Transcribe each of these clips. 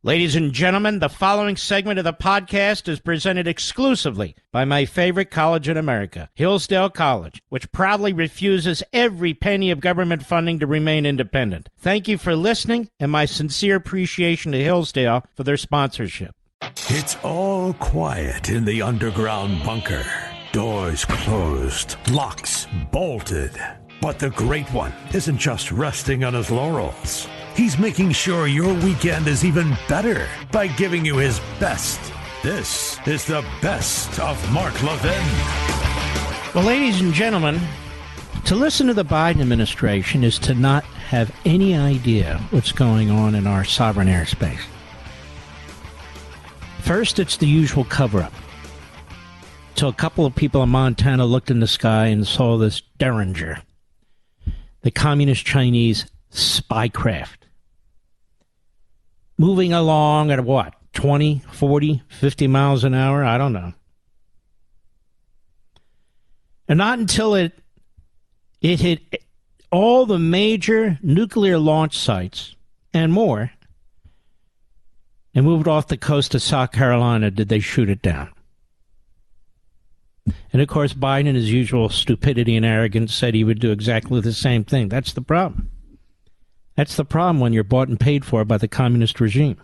Ladies and gentlemen, the following segment of the podcast is presented exclusively by my favorite college in America, Hillsdale College, which proudly refuses every penny of government funding to remain independent. Thank you for listening, and my sincere appreciation to Hillsdale for their sponsorship. It's all quiet in the underground bunker. Doors closed, locks bolted. But the Great One isn't just resting on his laurels. He's making sure your weekend is even better by giving you his best. This is the best of Mark Levin. Well, ladies and gentlemen, to listen to the Biden administration is to not have any idea what's going on in our sovereign airspace. First, it's the usual cover-up. So a couple of people in Montana looked in the sky and saw this Derringer, the communist Chinese Spycraft, moving along at what, 20, 40, 50 miles an hour? I don't know. And not until it hit all the major nuclear launch sites and more and moved off the coast of South Carolina did they shoot it down. And, of course, Biden, in his usual stupidity and arrogance, said he would do exactly the same thing. That's the problem. That's the problem when you're bought and paid for by the communist regime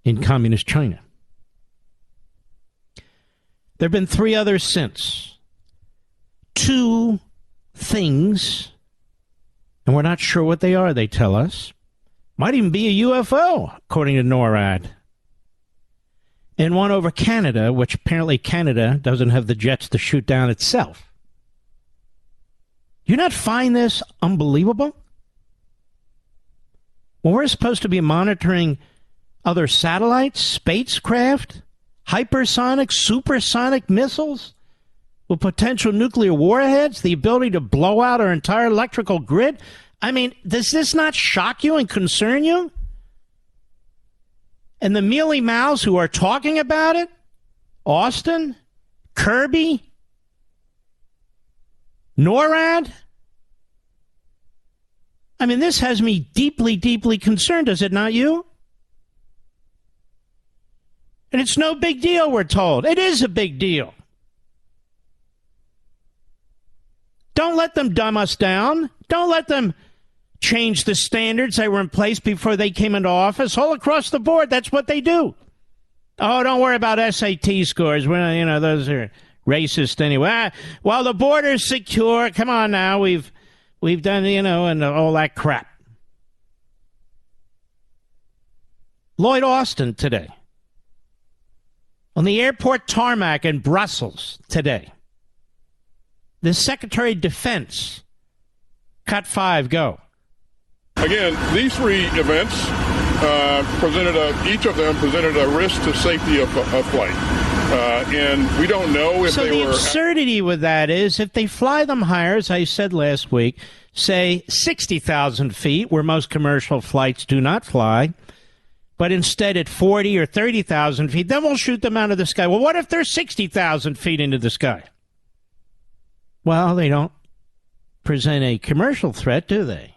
in communist China. There have been three others since. Two things, and we're not sure what they are, they tell us. Might even be a UFO, according to NORAD. And one over Canada, which apparently Canada doesn't have the jets to shoot down itself. Do you not find this unbelievable? Well, we're supposed to be monitoring other satellites, spacecraft, hypersonic, supersonic missiles with potential nuclear warheads, the ability to blow out our entire electrical grid. I mean, does this not shock you and concern you? And the mealy mouths who are talking about it, Austin, Kirby, NORAD. I mean, this has me deeply, deeply concerned, does it not you? And it's no big deal, we're told. It is a big deal. Don't let them dumb us down. Don't let them change the standards that were in place before they came into office. All across the board, that's what they do. Oh, don't worry about SAT scores. Well, you know, those are racist anyway. Well, the border's secure. Come on now. We've done, you know, and all that crap. Lloyd Austin today. On the airport tarmac in Brussels today. The Secretary of Defense. Cut 5, go. Again, these three events each of them presented a risk to safety of flight. And we don't know if they were... So the absurdity with that is if they fly them higher, as I said last week, say 60,000 feet, where most commercial flights do not fly, but instead at 40 or 30,000 feet, then we'll shoot them out of the sky. Well, what if they're 60,000 feet into the sky? Well, they don't present a commercial threat, do they?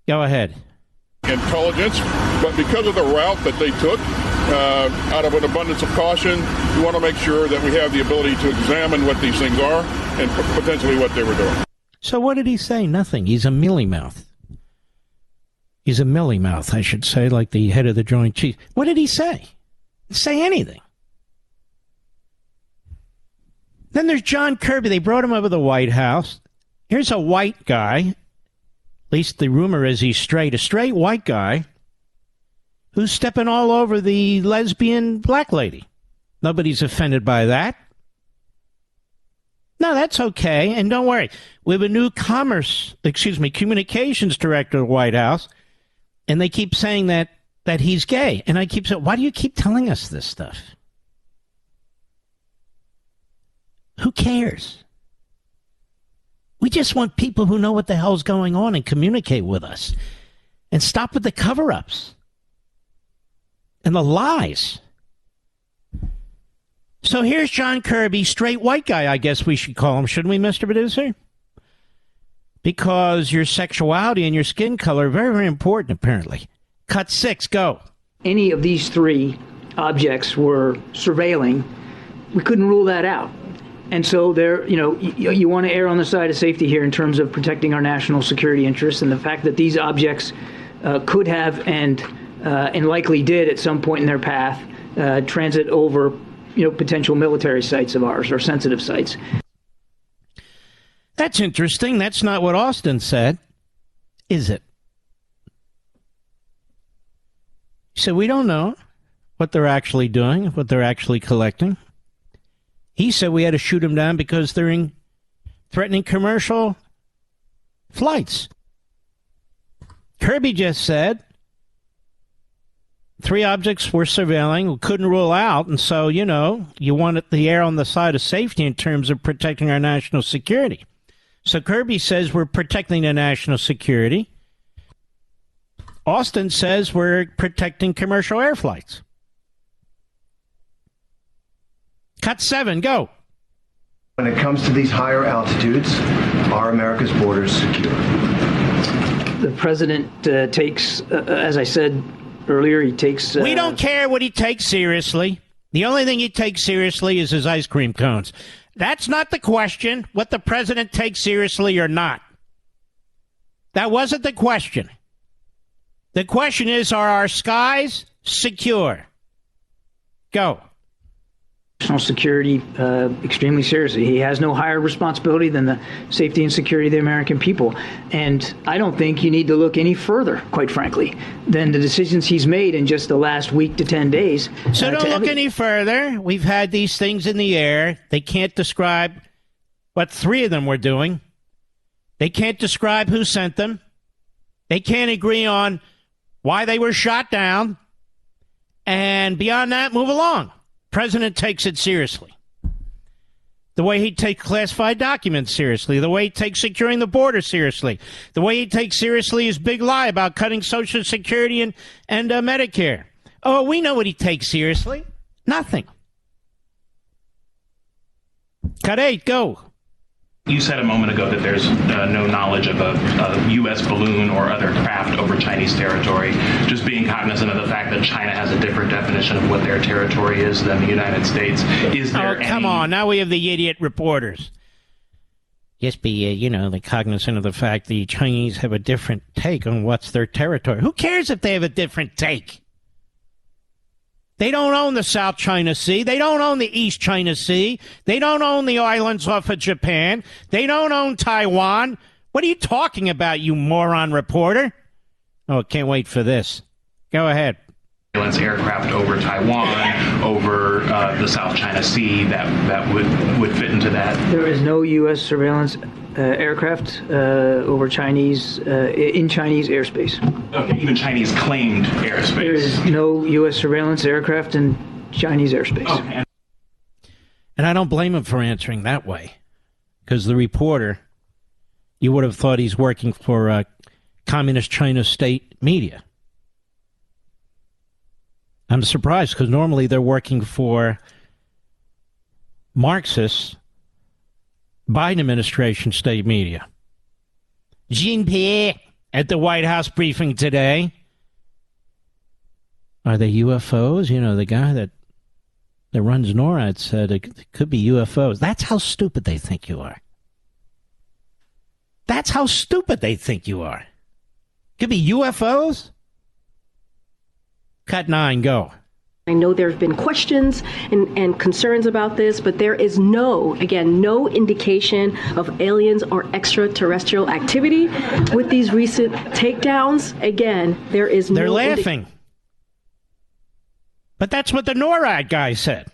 Go ahead. Intelligence, but because of the route that they took, out of an abundance of caution, we want to make sure that we have the ability to examine what these things are and potentially what they were doing. So what did he say? Nothing. He's a mealy-mouth. He's a mealy-mouth, I should say, like the head of the Joint Chiefs. What did he say? He didn't say anything. Then there's John Kirby. They brought him over to the White House. Here's a white guy. At least the rumor is he's straight. A straight white guy who's stepping all over the lesbian black lady. Nobody's offended by that. No, that's okay. And don't worry. We have a new communications director of the White House, and they keep saying that he's gay. And I keep saying, why do you keep telling us this stuff? Who cares? We just want people who know what the hell's going on and communicate with us. And stop with the cover-ups and the lies. So here's John Kirby, straight white guy, I guess we should call him, shouldn't we, Mr. Producer? because your sexuality and your skin color are very, very important, apparently. Cut 6, go. Any of these three objects were surveilling, we couldn't rule that out. And so there, you want to err on the side of safety here in terms of protecting our national security interests, and the fact that these objects could have and likely did at some point in their path transit over, potential military sites of ours or sensitive sites. That's interesting. That's not what Austin said, is it? So we don't know what they're actually doing, what they're actually collecting. He said we had to shoot them down because they're threatening commercial flights. Kirby just said 3 objects were surveilling, we couldn't rule out, and so, you want the air on the side of safety in terms of protecting our national security. So Kirby says we're protecting the national security. Austin says we're protecting commercial air flights. Cut 7, go. When it comes to these higher altitudes, are America's borders secure? The president takes, as I said earlier, he takes... we don't care what he takes seriously. The only thing he takes seriously is his ice cream cones. That's not the question, what the president takes seriously or not. That wasn't the question. The question is, are our skies secure? Go. National security extremely seriously. He has no higher responsibility than the safety and security of the American people. And I don't think you need to look any further, quite frankly, than the decisions he's made in just the last week to 10 days. So don't look any further. We've had these things in the air. They can't describe what 3 of them were doing. They can't describe who sent them. They can't agree on why they were shot down. And beyond that, move along. President takes it seriously. The way he takes classified documents seriously. The way he takes securing the border seriously. The way he takes seriously his big lie about cutting Social Security and Medicare. Oh, we know what he takes seriously. Nothing. Cut 8, go. You said a moment ago that there's no knowledge of a U.S. balloon or other craft over Chinese territory. Just being cognizant of the fact that China has a different definition of what their territory is than the United States. Is there come on. Now we have the idiot reporters. Just be, the cognizant of the fact the Chinese have a different take on what's their territory. Who cares if they have a different take? They don't own the South China Sea. They don't own the East China Sea. They don't own the islands off of Japan. They don't own Taiwan. What are you talking about, you moron reporter? Oh, can't wait for this. Go ahead. Aircraft over Taiwan, over the South China Sea that would fit into that. There is no U.S. surveillance aircraft over Chinese in Chinese airspace. Okay, even Chinese claimed airspace. There is no U.S. surveillance aircraft in Chinese airspace. Okay. And I don't blame him for answering that way, because the reporter, you would have thought he's working for Communist China state media. I'm surprised, because normally they're working for Marxist Biden administration state media. Jinping at the White House briefing today. Are they UFOs? The guy that runs NORAD said it could be UFOs. That's how stupid they think you are. That's how stupid they think you are. Could be UFOs? Cut 9, go. I know there have been questions and concerns about this, but there is no indication of aliens or extraterrestrial activity with these recent takedowns. Again, there is no... They're laughing. But that's what the NORAD guy said.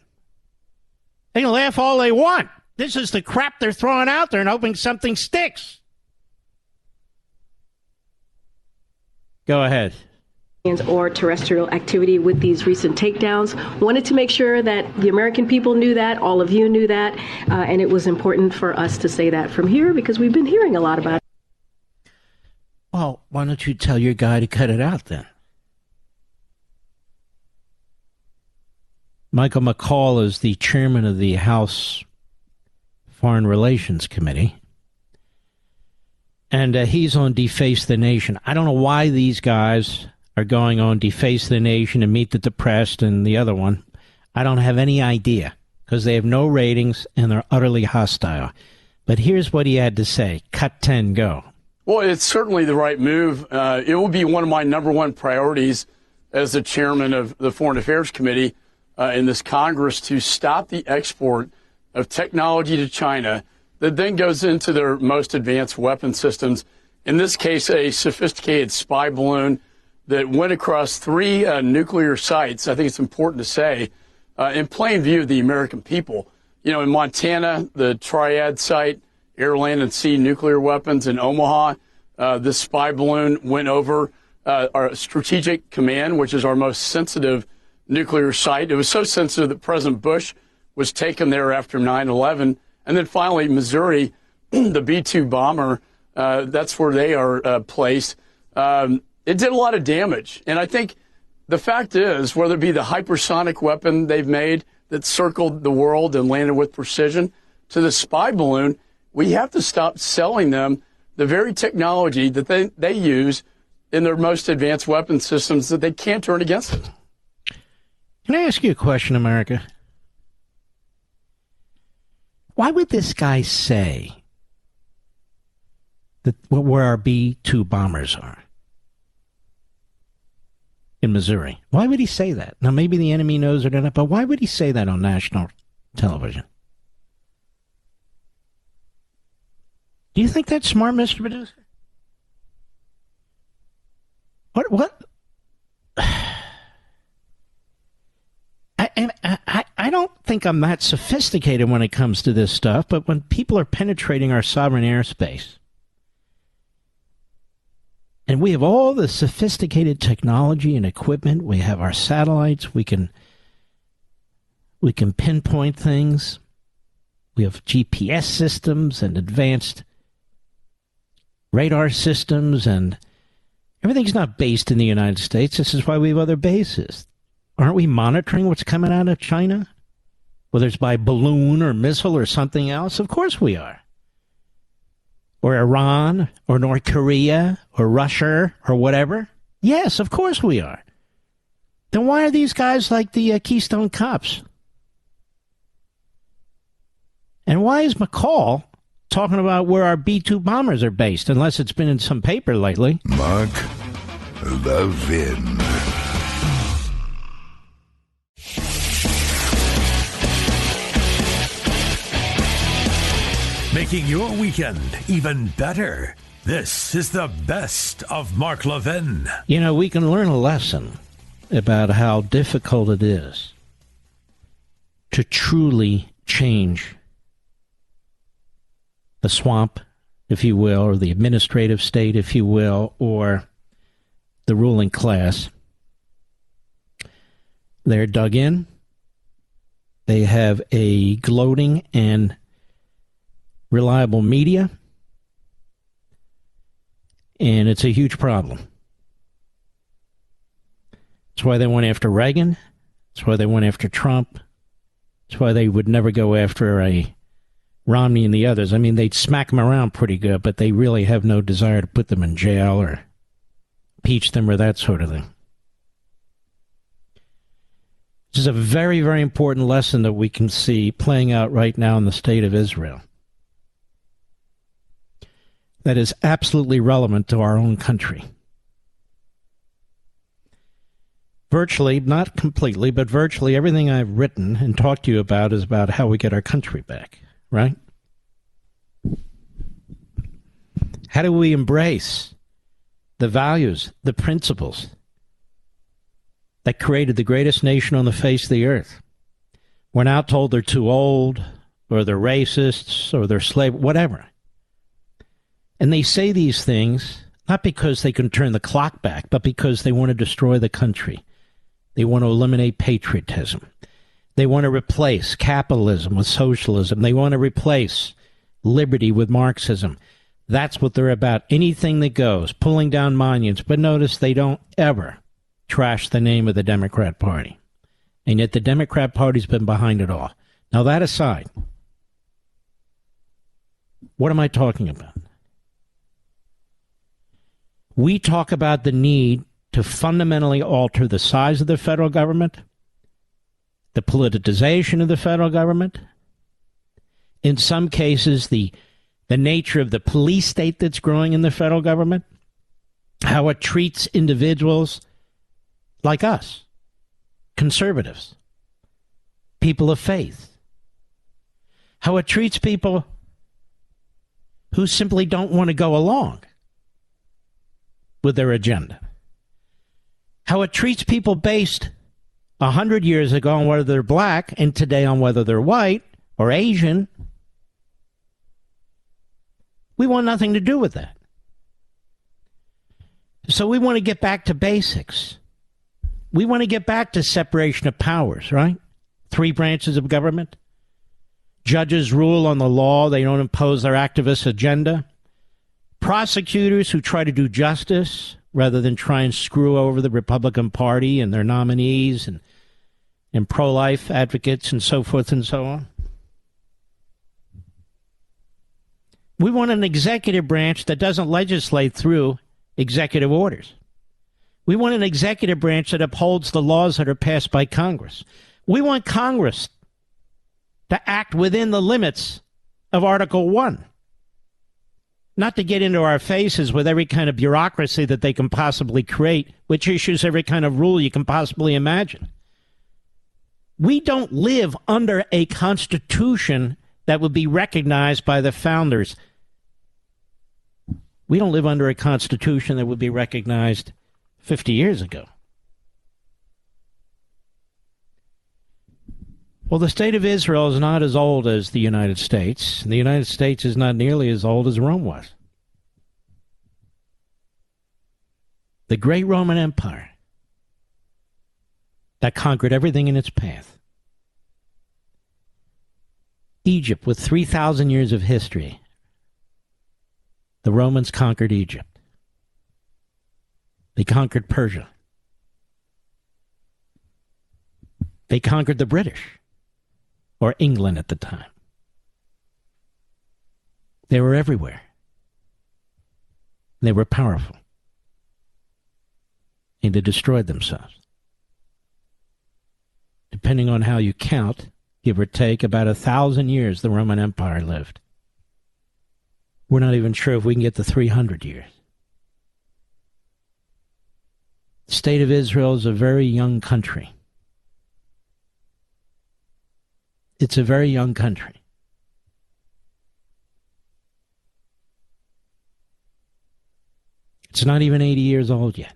They can laugh all they want. This is the crap they're throwing out there and hoping something sticks. Go ahead. Or terrestrial activity with these recent takedowns. Wanted to make sure that the American people knew that, all of you knew that, and it was important for us to say that from here because we've been hearing a lot about it. Well, why don't you tell your guy to cut it out then? Michael McCall is the chairman of the House Foreign Relations Committee. And he's on Deface the Nation. I don't know why these guys are going on Deface the Nation and Meet the Depressed and the other one. I don't have any idea, because they have no ratings and they're utterly hostile. But here's what he had to say. Cut 10, go. Well, it's certainly the right move. It will be one of my number one priorities as the chairman of the Foreign Affairs Committee in this Congress to stop the export of technology to China that then goes into their most advanced weapon systems. In this case, a sophisticated spy balloon that went across 3 nuclear sites. I think it's important to say, in plain view of the American people. You know, in Montana, the Triad site, air, land, and sea nuclear weapons. In Omaha, this spy balloon went over our Strategic Command, which is our most sensitive nuclear site. It was so sensitive that President Bush was taken there after 9/11. And then finally, Missouri, the B-2 bomber, that's where they are placed. It did a lot of damage. And I think the fact is, whether it be the hypersonic weapon they've made that circled the world and landed with precision, to the spy balloon, we have to stop selling them the very technology that they use in their most advanced weapon systems that they can't turn against them. Can I ask you a question, America? Why would this guy say that where our B-2 bombers are in Missouri? Why would he say that? Now, maybe the enemy knows it or not, but why would he say that on national television? Do you think that's smart, Mr. Producer? What? I don't think I'm that sophisticated when it comes to this stuff, but when people are penetrating our sovereign airspace, and we have all the sophisticated technology and equipment, we have our satellites, we can pinpoint things, we have GPS systems and advanced radar systems, and everything's not based in the United States. This is why we have other bases. Aren't we monitoring what's coming out of China? Whether it's by balloon or missile or something else? Of course we are. Or Iran or North Korea or Russia or whatever? Yes, of course we are. Then why are these guys like the Keystone Cops? And why is McCall talking about where our B-2 bombers are based, unless it's been in some paper lately? Mark Levin. Making your weekend even better. This is the best of Mark Levin. You know, we can learn a lesson about how difficult it is to truly change the swamp, if you will, or the administrative state, if you will, or the ruling class. They're dug in. They have a gloating and reliable media, and it's a huge problem. That's why they went after Reagan. That's why they went after Trump. That's why they would never go after a Romney and the others. I mean, they'd smack them around pretty good, but they really have no desire to put them in jail or impeach them or that sort of thing. This is a very, very important lesson that we can see playing out right now in the state of Israel. That is absolutely relevant to our own country. Virtually, not completely, but virtually everything I've written and talked to you about is about how we get our country back, right? How do we embrace the values, the principles that created the greatest nation on the face of the earth? We're now told they're too old, or they're racists, or they're slave, whatever. And they say these things not because they can turn the clock back, but because they want to destroy the country. They want to eliminate patriotism. They want to replace capitalism with socialism. They want to replace liberty with Marxism. That's what they're about. Anything that goes, pulling down monuments. But notice they don't ever trash the name of the Democrat Party. And yet the Democrat Party's been behind it all. Now, that aside, what am I talking about? We talk about the need to fundamentally alter the size of the federal government, the politicization of the federal government, in some cases, the nature of the police state that's growing in the federal government, how it treats individuals like us, conservatives, people of faith, how it treats people who simply don't want to go along with their agenda, how it treats people based 100 years ago on whether they're black and today on whether they're white or Asian. We want nothing to do with that. So we want to get back to basics. We want to get back to separation of powers, right? 3 branches of government. Judges rule on the law. They don't impose their activist agenda. Prosecutors who try to do justice rather than try and screw over the Republican Party and their nominees and pro-life advocates and so forth and so on. We want an executive branch that doesn't legislate through executive orders. We want an executive branch that upholds the laws that are passed by Congress. We want Congress to act within the limits of Article 1. Not to get into our faces with every kind of bureaucracy that they can possibly create, which issues every kind of rule you can possibly imagine. We don't live under a constitution that would be recognized by the founders. We don't live under a constitution that would be recognized 50 years ago. Well, the state of Israel is not as old as the United States. The United States is not nearly as old as Rome was. The great Roman Empire that conquered everything in its path. Egypt, with 3,000 years of history, the Romans conquered Egypt. They conquered Persia. They conquered the British, or England at the time. They were everywhere. They were powerful. And they destroyed themselves. Depending on how you count, give or take, about 1,000 years the Roman Empire lived. We're not even sure if we can get to 300 years. The state of Israel is a very young country. It's a very young country. It's not even 80 years old yet.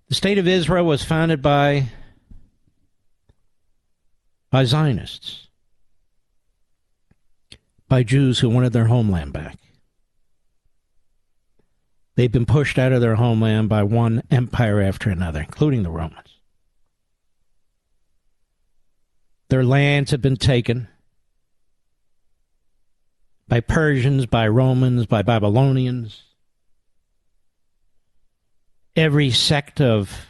The state of Israel was founded by Zionists, by Jews who wanted their homeland back. They've been pushed out of their homeland by one empire after another, including the Romans. Their lands have been taken by Persians, by Romans, by Babylonians. Every sect of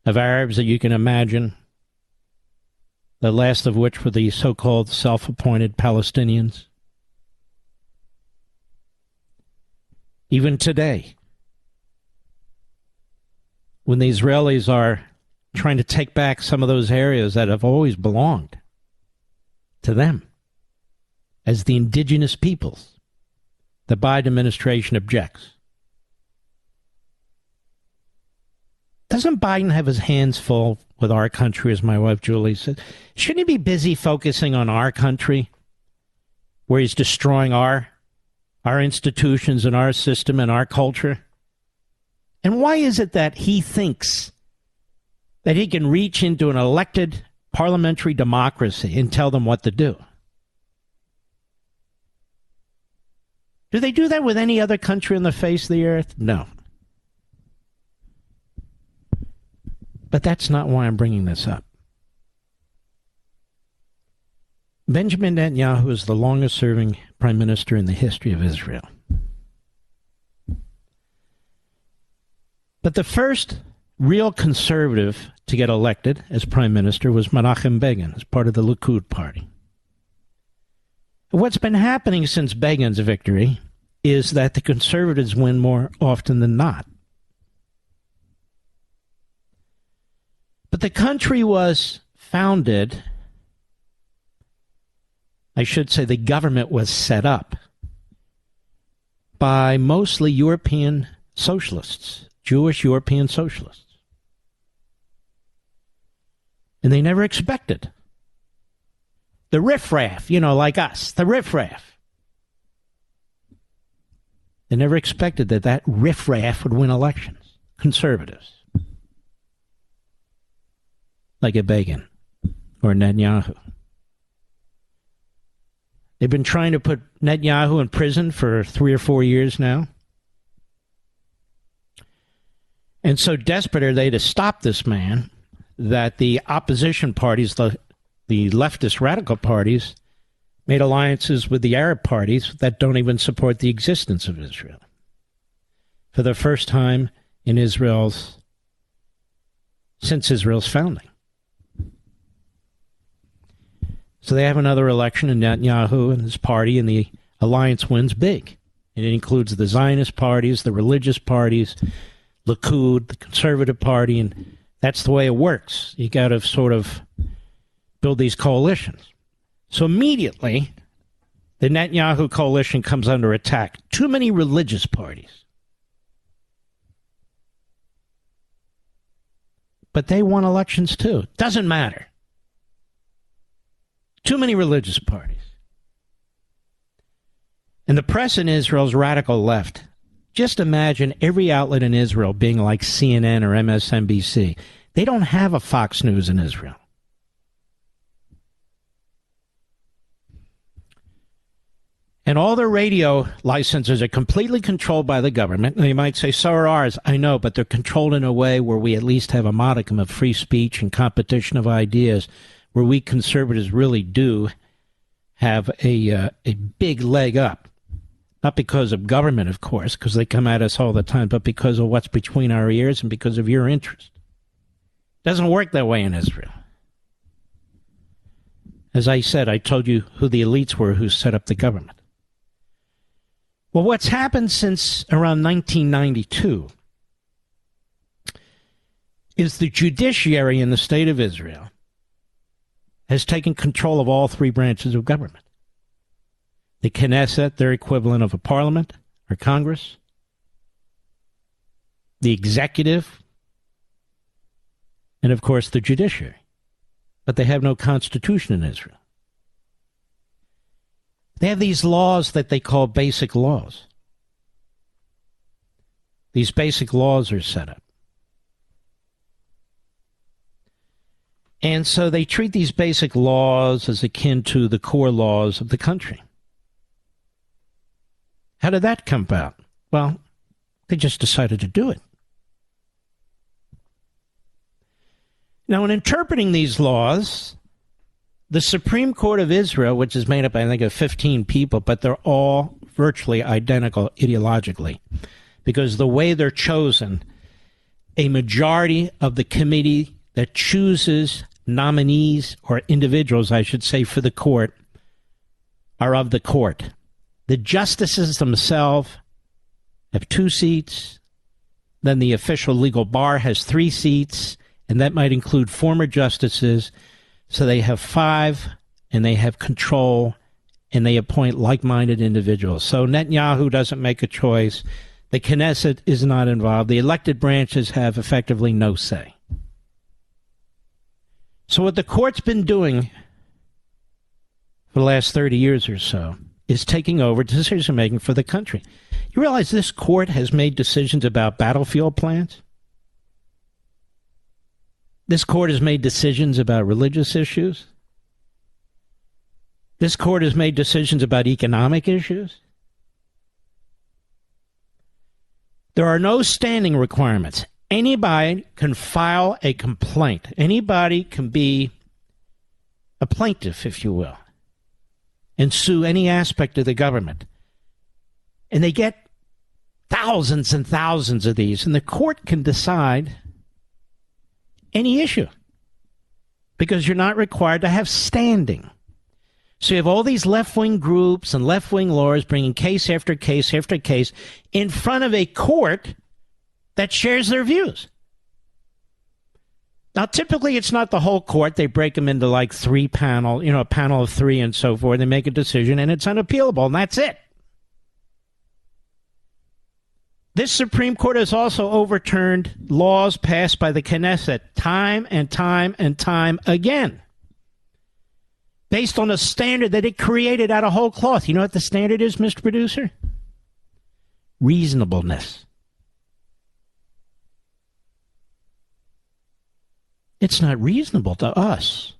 Arabs that you can imagine, the last of which were the so-called self-appointed Palestinians. Even today, when the Israelis are trying to take back some of those areas that have always belonged to them as the indigenous peoples, the Biden administration objects. Doesn't Biden have his hands full with our country, as my wife Julie said? Shouldn't he be busy focusing on our country, where he's destroying our institutions and our system and our culture? And why is it that he thinks that he can reach into an elected parliamentary democracy and tell them what to do? Do they do that with any other country on the face of the earth? No. But that's not why I'm bringing this up. Benjamin Netanyahu is the longest-serving prime minister in the history of Israel. But the first real conservative to get elected as prime minister was Menachem Begin, as part of the Likud party. What's been happening since Begin's victory is that the conservatives win more often than not. But the country was founded, I should say the government was set up by mostly European socialists, Jewish European socialists. And they never expected the riffraff, like us, the riffraff. They never expected that riffraff would win elections, conservatives, like a Begin or Netanyahu. They've been trying to put Netanyahu in prison for 3 or 4 years now. And so desperate are they to stop this man that the opposition parties, the leftist radical parties, made alliances with the Arab parties that don't even support the existence of Israel. For the first time in since Israel's founding. So they have another election, and Netanyahu and his party, and the alliance wins big. And it includes the Zionist parties, the religious parties, Likud, the Conservative Party, and that's the way it works. You got to sort of build these coalitions. So immediately, the Netanyahu coalition comes under attack. Too many religious parties. But they won elections too. Doesn't matter. Too many religious parties. And the press in Israel's radical left. Just imagine every outlet in Israel being like CNN or MSNBC. They don't have a Fox News in Israel. And all their radio licenses are completely controlled by the government. Now you might say, so are ours. I know, but they're controlled in a way where we at least have a modicum of free speech and competition of ideas, where we conservatives really do have a big leg up. Not because of government, of course, because they come at us all the time, but because of what's between our ears and because of your interest. Doesn't work that way in Israel. As I said, I told you who the elites were who set up the government. Well, what's happened since around 1992 is the judiciary in the state of Israel has taken control of all 3 branches of government. The Knesset, their equivalent of a parliament or Congress. The executive. And, of course, the judiciary. But they have no constitution in Israel. They have these laws that they call basic laws. These basic laws are set up. And so they treat these basic laws as akin to the core laws of the country. How did that come about? Well, they just decided to do it. Now, in interpreting these laws, the Supreme Court of Israel, which is made up, I think, of 15 people, but they're all virtually identical ideologically, because the way they're chosen, a majority of the committee that chooses nominees, or individuals, I should say, for the court, are of the court. The justices themselves have 2 seats. Then the official legal bar has 3 seats, and that might include former justices. So they have 5, and they have control, and they appoint like-minded individuals. So Netanyahu doesn't make a choice. The Knesset is not involved. The elected branches have effectively no say. So what the court's been doing for the last 30 years or so is taking over decision-making for the country. You realize this court has made decisions about battlefield plans? This court has made decisions about religious issues? This court has made decisions about economic issues? There are no standing requirements. Anybody can file a complaint. Anybody can be a plaintiff, if you will, and sue any aspect of the government. And they get thousands and thousands of these, and the court can decide any issue because you're not required to have standing. So you have all these left-wing groups and left-wing lawyers bringing case after case after case in front of a court that shares their views. Now, typically, it's not the whole court. They break them into like a panel of three and so forth. They make a decision, and it's unappealable, and that's it. This Supreme Court has also overturned laws passed by the Knesset time and time and time again, based on a standard that it created out of whole cloth. You know what the standard is, Mr. Producer? Reasonableness. It's not reasonable to us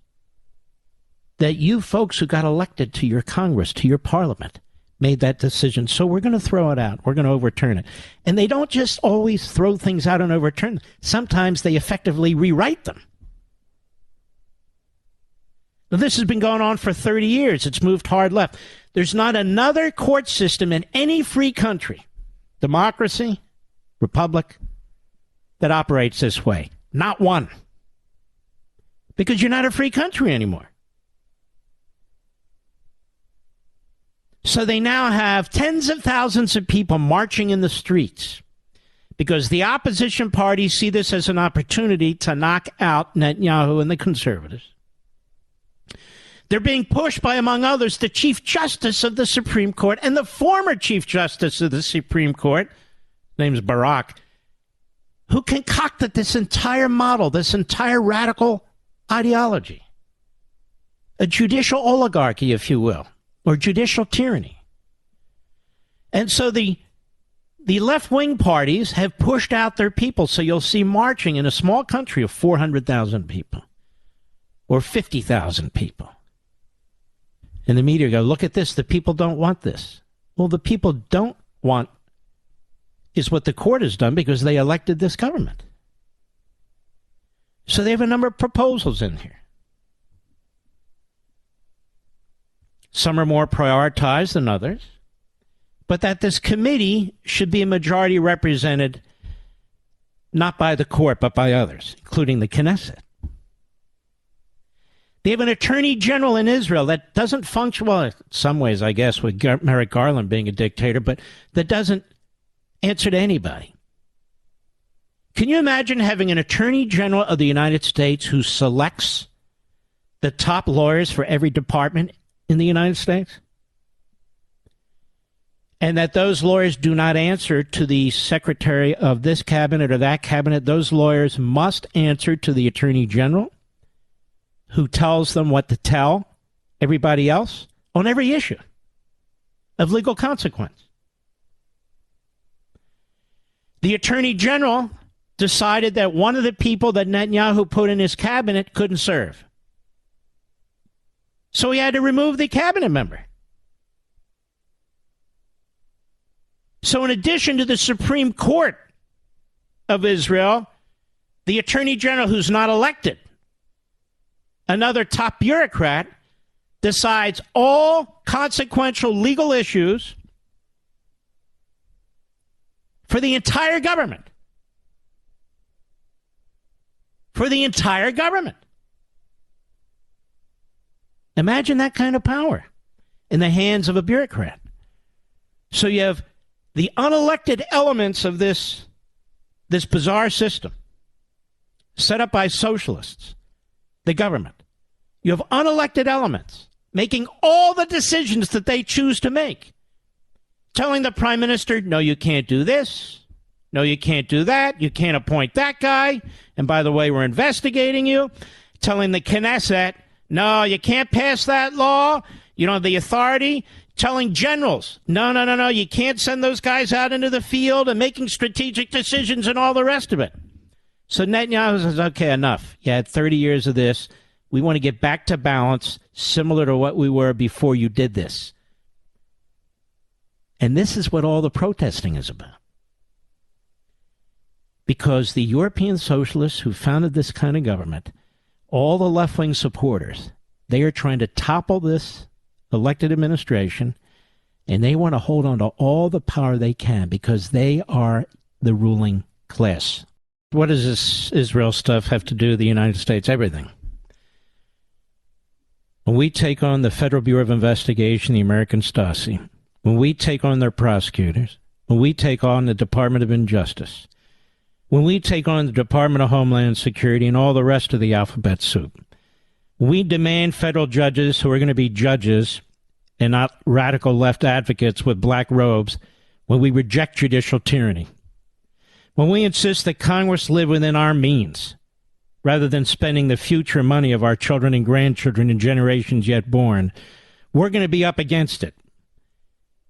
that you folks who got elected to your Congress, to your Parliament, made that decision. So we're going to throw it out. We're going to overturn it. And they don't just always throw things out and overturn them. Sometimes they effectively rewrite them. Now, this has been going on for 30 years. It's moved hard left. There's not another court system in any free country, democracy, republic, that operates this way. Not one. Because you're not a free country anymore. So they now have tens of thousands of people marching in the streets because the opposition parties see this as an opportunity to knock out Netanyahu and the conservatives. They're being pushed by, among others, the Chief Justice of the Supreme Court and the former Chief Justice of the Supreme Court, his name's Barak, who concocted this entire model, this entire radical ideology. A judicial oligarchy, if you will, or judicial tyranny. And so the left-wing parties have pushed out their people, so you'll see marching in a small country of 400,000 people or 50,000 people. And the media go, look at this, the people don't want this. Well, the people don't want is what the court has done because they elected this government. So they have a number of proposals in here. Some are more prioritized than others, but that this committee should be a majority represented not by the court, but by others, including the Knesset. They have an attorney general in Israel that doesn't function, well, in some ways, I guess, with Merrick Garland being a dictator, but that doesn't answer to anybody. Can you imagine having an attorney general of the United States who selects the top lawyers for every department in the United States? And that those lawyers do not answer to the secretary of this cabinet or that cabinet. Those lawyers must answer to the attorney general, who tells them what to tell everybody else on every issue of legal consequence. The attorney general decided that one of the people that Netanyahu put in his cabinet couldn't serve. So he had to remove the cabinet member. So in addition to the Supreme Court of Israel, the attorney general who's not elected, another top bureaucrat, decides all consequential legal issues for the entire government. For the entire government. Imagine that kind of power in the hands of a bureaucrat. So you have the unelected elements of this bizarre system set up by socialists, the government. You have unelected elements making all the decisions that they choose to make, telling the prime minister, no, you can't do this. No, you can't do that. You can't appoint that guy. And by the way, we're investigating you. Telling the Knesset, no, you can't pass that law. You don't have the authority. Telling generals, no, you can't send those guys out into the field and making strategic decisions and all the rest of it. So Netanyahu says, okay, enough. You had 30 years of this. We want to get back to balance, similar to what we were before you did this. And this is what all the protesting is about. Because the European socialists who founded this kind of government, all the left-wing supporters, they are trying to topple this elected administration, and they want to hold on to all the power they can because they are the ruling class. What does this Israel stuff have to do with the United States? Everything. when we take on the Federal Bureau of Investigation, the American Stasi, when we take on their prosecutors, when we take on the Department of Injustice, when we take on the Department of Homeland Security and all the rest of the alphabet soup, we demand federal judges who are going to be judges and not radical left advocates with black robes, when we reject judicial tyranny, when we insist that Congress live within our means, rather than spending the future money of our children and grandchildren and generations yet born, we're going to be up against it.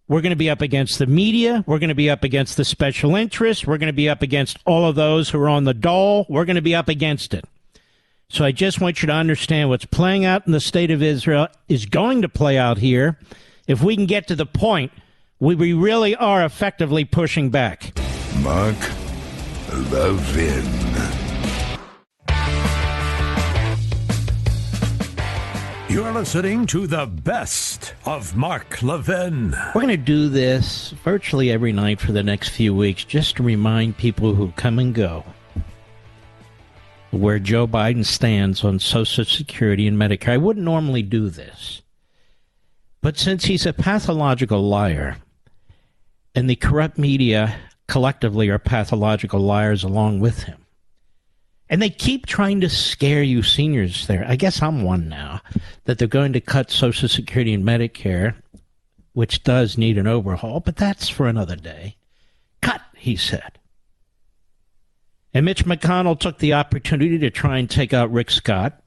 We're going to be up against the media. We're going to be up against the special interests. We're going to be up against all of those who are on the dole. We're going to be up against it. So I just want you to understand what's playing out in the state of Israel is going to play out here if we can get to the point where we really are effectively pushing back. Mark Levin. You're listening to the best of Mark Levin. We're going to do this virtually every night for the next few weeks just to remind people who come and go where Joe Biden stands on Social Security and Medicare. I wouldn't normally do this, but since he's a pathological liar, and the corrupt media collectively are pathological liars along with him, and they keep trying to scare you seniors there. I guess I'm one now, that they're going to cut Social Security and Medicare, which does need an overhaul, but that's for another day. Cut, he said. And Mitch McConnell took the opportunity to try and take out Rick Scott.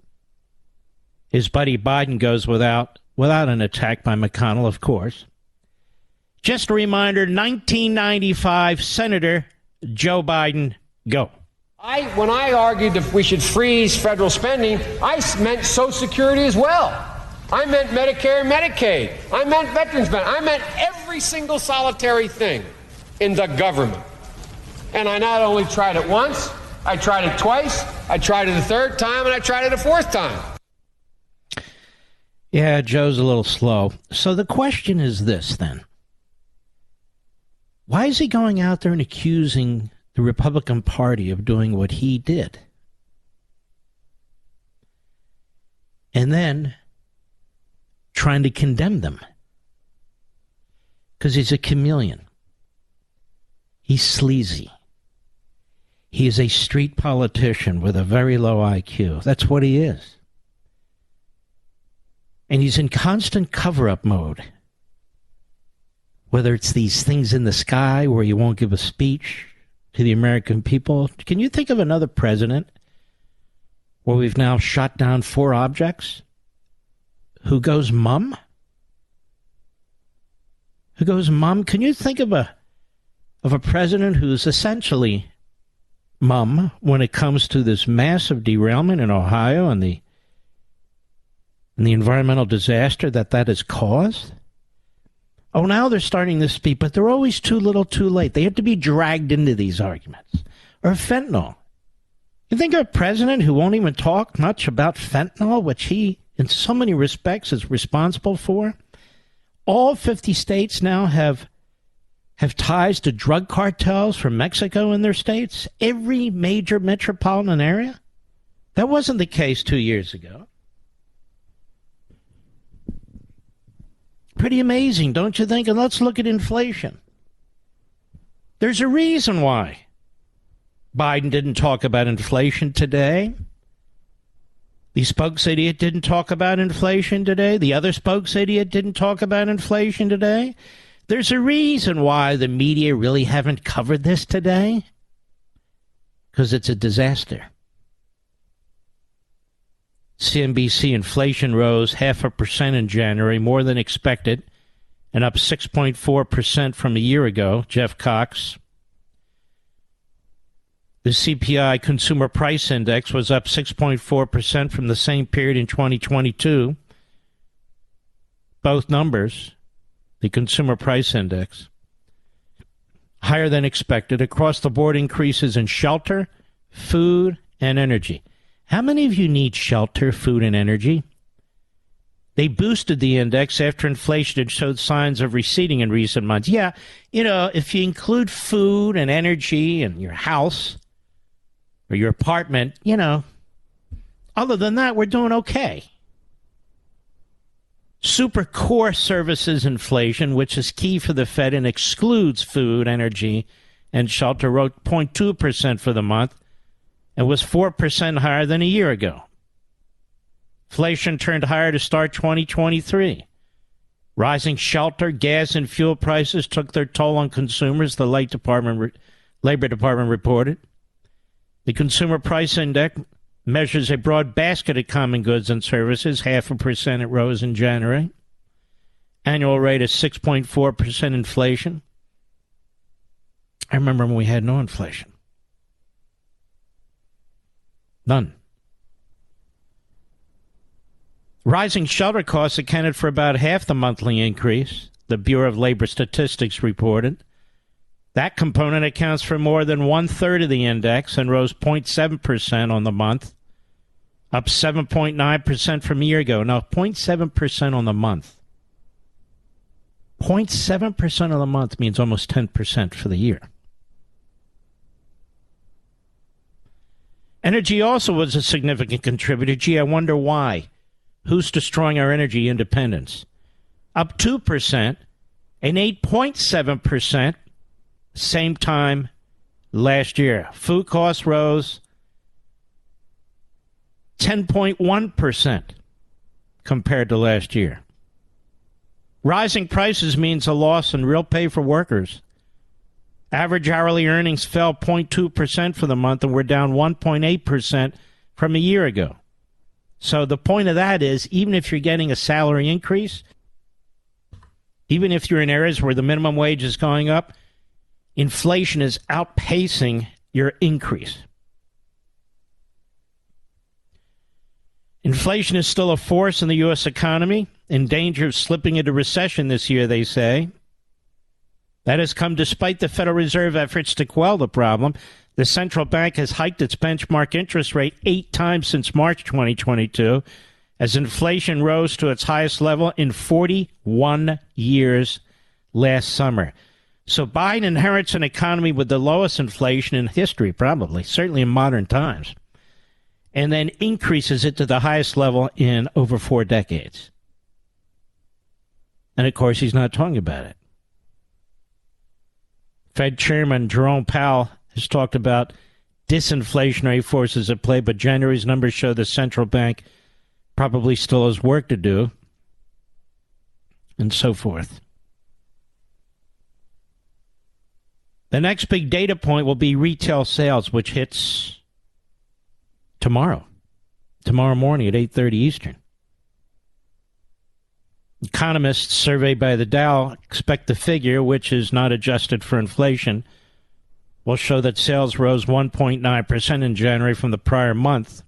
His buddy Biden goes without an attack by McConnell, of course. Just a reminder, 1995 Senator Joe Biden, go. When I argued that we should freeze federal spending, I meant Social Security as well. I meant Medicare and Medicaid. I meant veterans benefits. I meant every single solitary thing in the government. And I not only tried it once, I tried it twice, I tried it a third time, and I tried it a fourth time. Yeah, Joe's a little slow. So the question is this, then. Why is he going out there and accusing the Republican Party of doing what he did? And then trying to condemn them? Because he's a chameleon. He's sleazy. He is a street politician with a very low IQ. That's what he is. And he's in constant cover-up mode. Whether it's these things in the sky where he won't give a speech to the American people. Can you think of another president where we've now shot down 4 objects who goes mum? Who goes mum? Can you think of a president who's essentially mum when it comes to this massive derailment in Ohio and the environmental disaster that has caused? Oh, now they're starting to speak, but they're always too little, too late. They have to be dragged into these arguments. Or fentanyl. You think of a president who won't even talk much about fentanyl, which he, in so many respects, is responsible for? All 50 states now have ties to drug cartels from Mexico in their states. Every major metropolitan area. That wasn't the case 2 years ago. Pretty amazing, don't you think? And let's look at inflation. There's a reason why Biden didn't talk about inflation today. The spokes idiot didn't talk about inflation today. The other spokes idiot didn't talk about inflation today. There's a reason why the media really haven't covered this today. Because it's a disaster. CNBC inflation rose 0.5% in January, more than expected, and up 6.4% from a year ago, Jeff Cox. The CPI Consumer Price Index was up 6.4% from the same period in 2022. Both numbers, the Consumer Price Index, higher than expected. Across the board increases in shelter, food, and energy. How many of you need shelter, food, and energy? They boosted the index after inflation had showed signs of receding in recent months. Yeah, if you include food and energy and your house or your apartment, other than that, we're doing okay. Super core services inflation, which is key for the Fed and excludes food, energy, and shelter, rose 0.2% for the month and was 4% higher than a year ago. Inflation turned higher to start 2023. Rising shelter, gas, and fuel prices took their toll on consumers, the Labor Department reported. The Consumer Price Index measures a broad basket of common goods and services. 0.5% it rose in January. Annual rate is 6.4% inflation. I remember when we had no inflation. None. Rising shelter costs accounted for about half the monthly increase, the Bureau of Labor Statistics reported. That component accounts for more than 1/3 of the index and rose 0.7% on the month, up 7.9% from a year ago. Now, 0.7% on the month. 0.7% of the month means almost 10% for the year. Energy also was a significant contributor. Gee, I wonder why. Who's destroying our energy independence? Up 2% and 8.7% same time last year. Food costs rose 10.1% compared to last year. Rising prices means a loss in real pay for workers. Average hourly earnings fell 0.2% for the month and were down 1.8% from a year ago. So the point of that is, even if you're getting a salary increase, even if you're in areas where the minimum wage is going up, inflation is outpacing your increase. Inflation is still a force in the U.S. economy, in danger of slipping into recession this year, they say. That has come despite the Federal Reserve efforts to quell the problem. The central bank has hiked its benchmark interest rate 8 times since March 2022, as inflation rose to its highest level in 41 years last summer. So Biden inherits an economy with the lowest inflation in history, probably, certainly in modern times, and then increases it to the highest level in over 4 decades. And, of course, he's not talking about it. Fed Chairman Jerome Powell has talked about disinflationary forces at play, but January's numbers show the central bank probably still has work to do, and so forth. The next big data point will be retail sales, which hits tomorrow morning at 8:30 Eastern. Economists surveyed by the Dow expect the figure, which is not adjusted for inflation, will show that sales rose 1.9% in January from the prior month.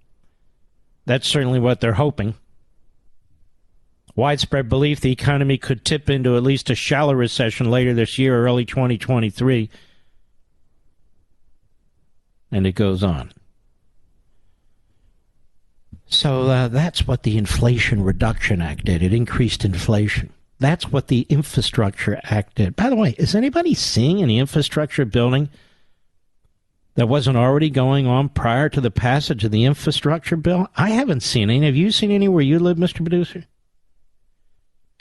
That's certainly what they're hoping. Widespread belief the economy could tip into at least a shallow recession later this year or early 2023. And it goes on. So that's what the Inflation Reduction Act did. It increased inflation. That's what the Infrastructure Act did. By the way, is anybody seeing any infrastructure building that wasn't already going on prior to the passage of the infrastructure bill? I haven't seen any. Have you seen any where you live, Mr. Producer?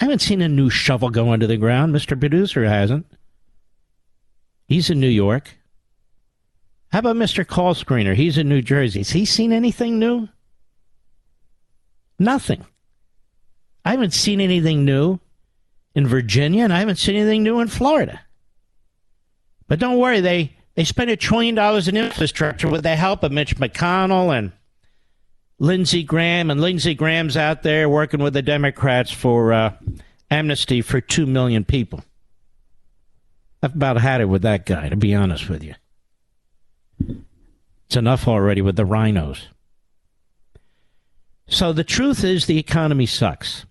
I haven't seen a new shovel go into the ground. Mr. Producer hasn't. He's in New York. How about Mr. Call Screener? He's in New Jersey. Has he seen anything new? Nothing. I haven't seen anything new in Virginia, and I haven't seen anything new in Florida. But don't worry, they spent $1 trillion in infrastructure with the help of Mitch McConnell and Lindsey Graham. And Lindsey Graham's out there working with the Democrats for amnesty for 2 million people. I've about had it with that guy, to be honest with you. It's enough already with the rhinos. So the truth is the economy sucks.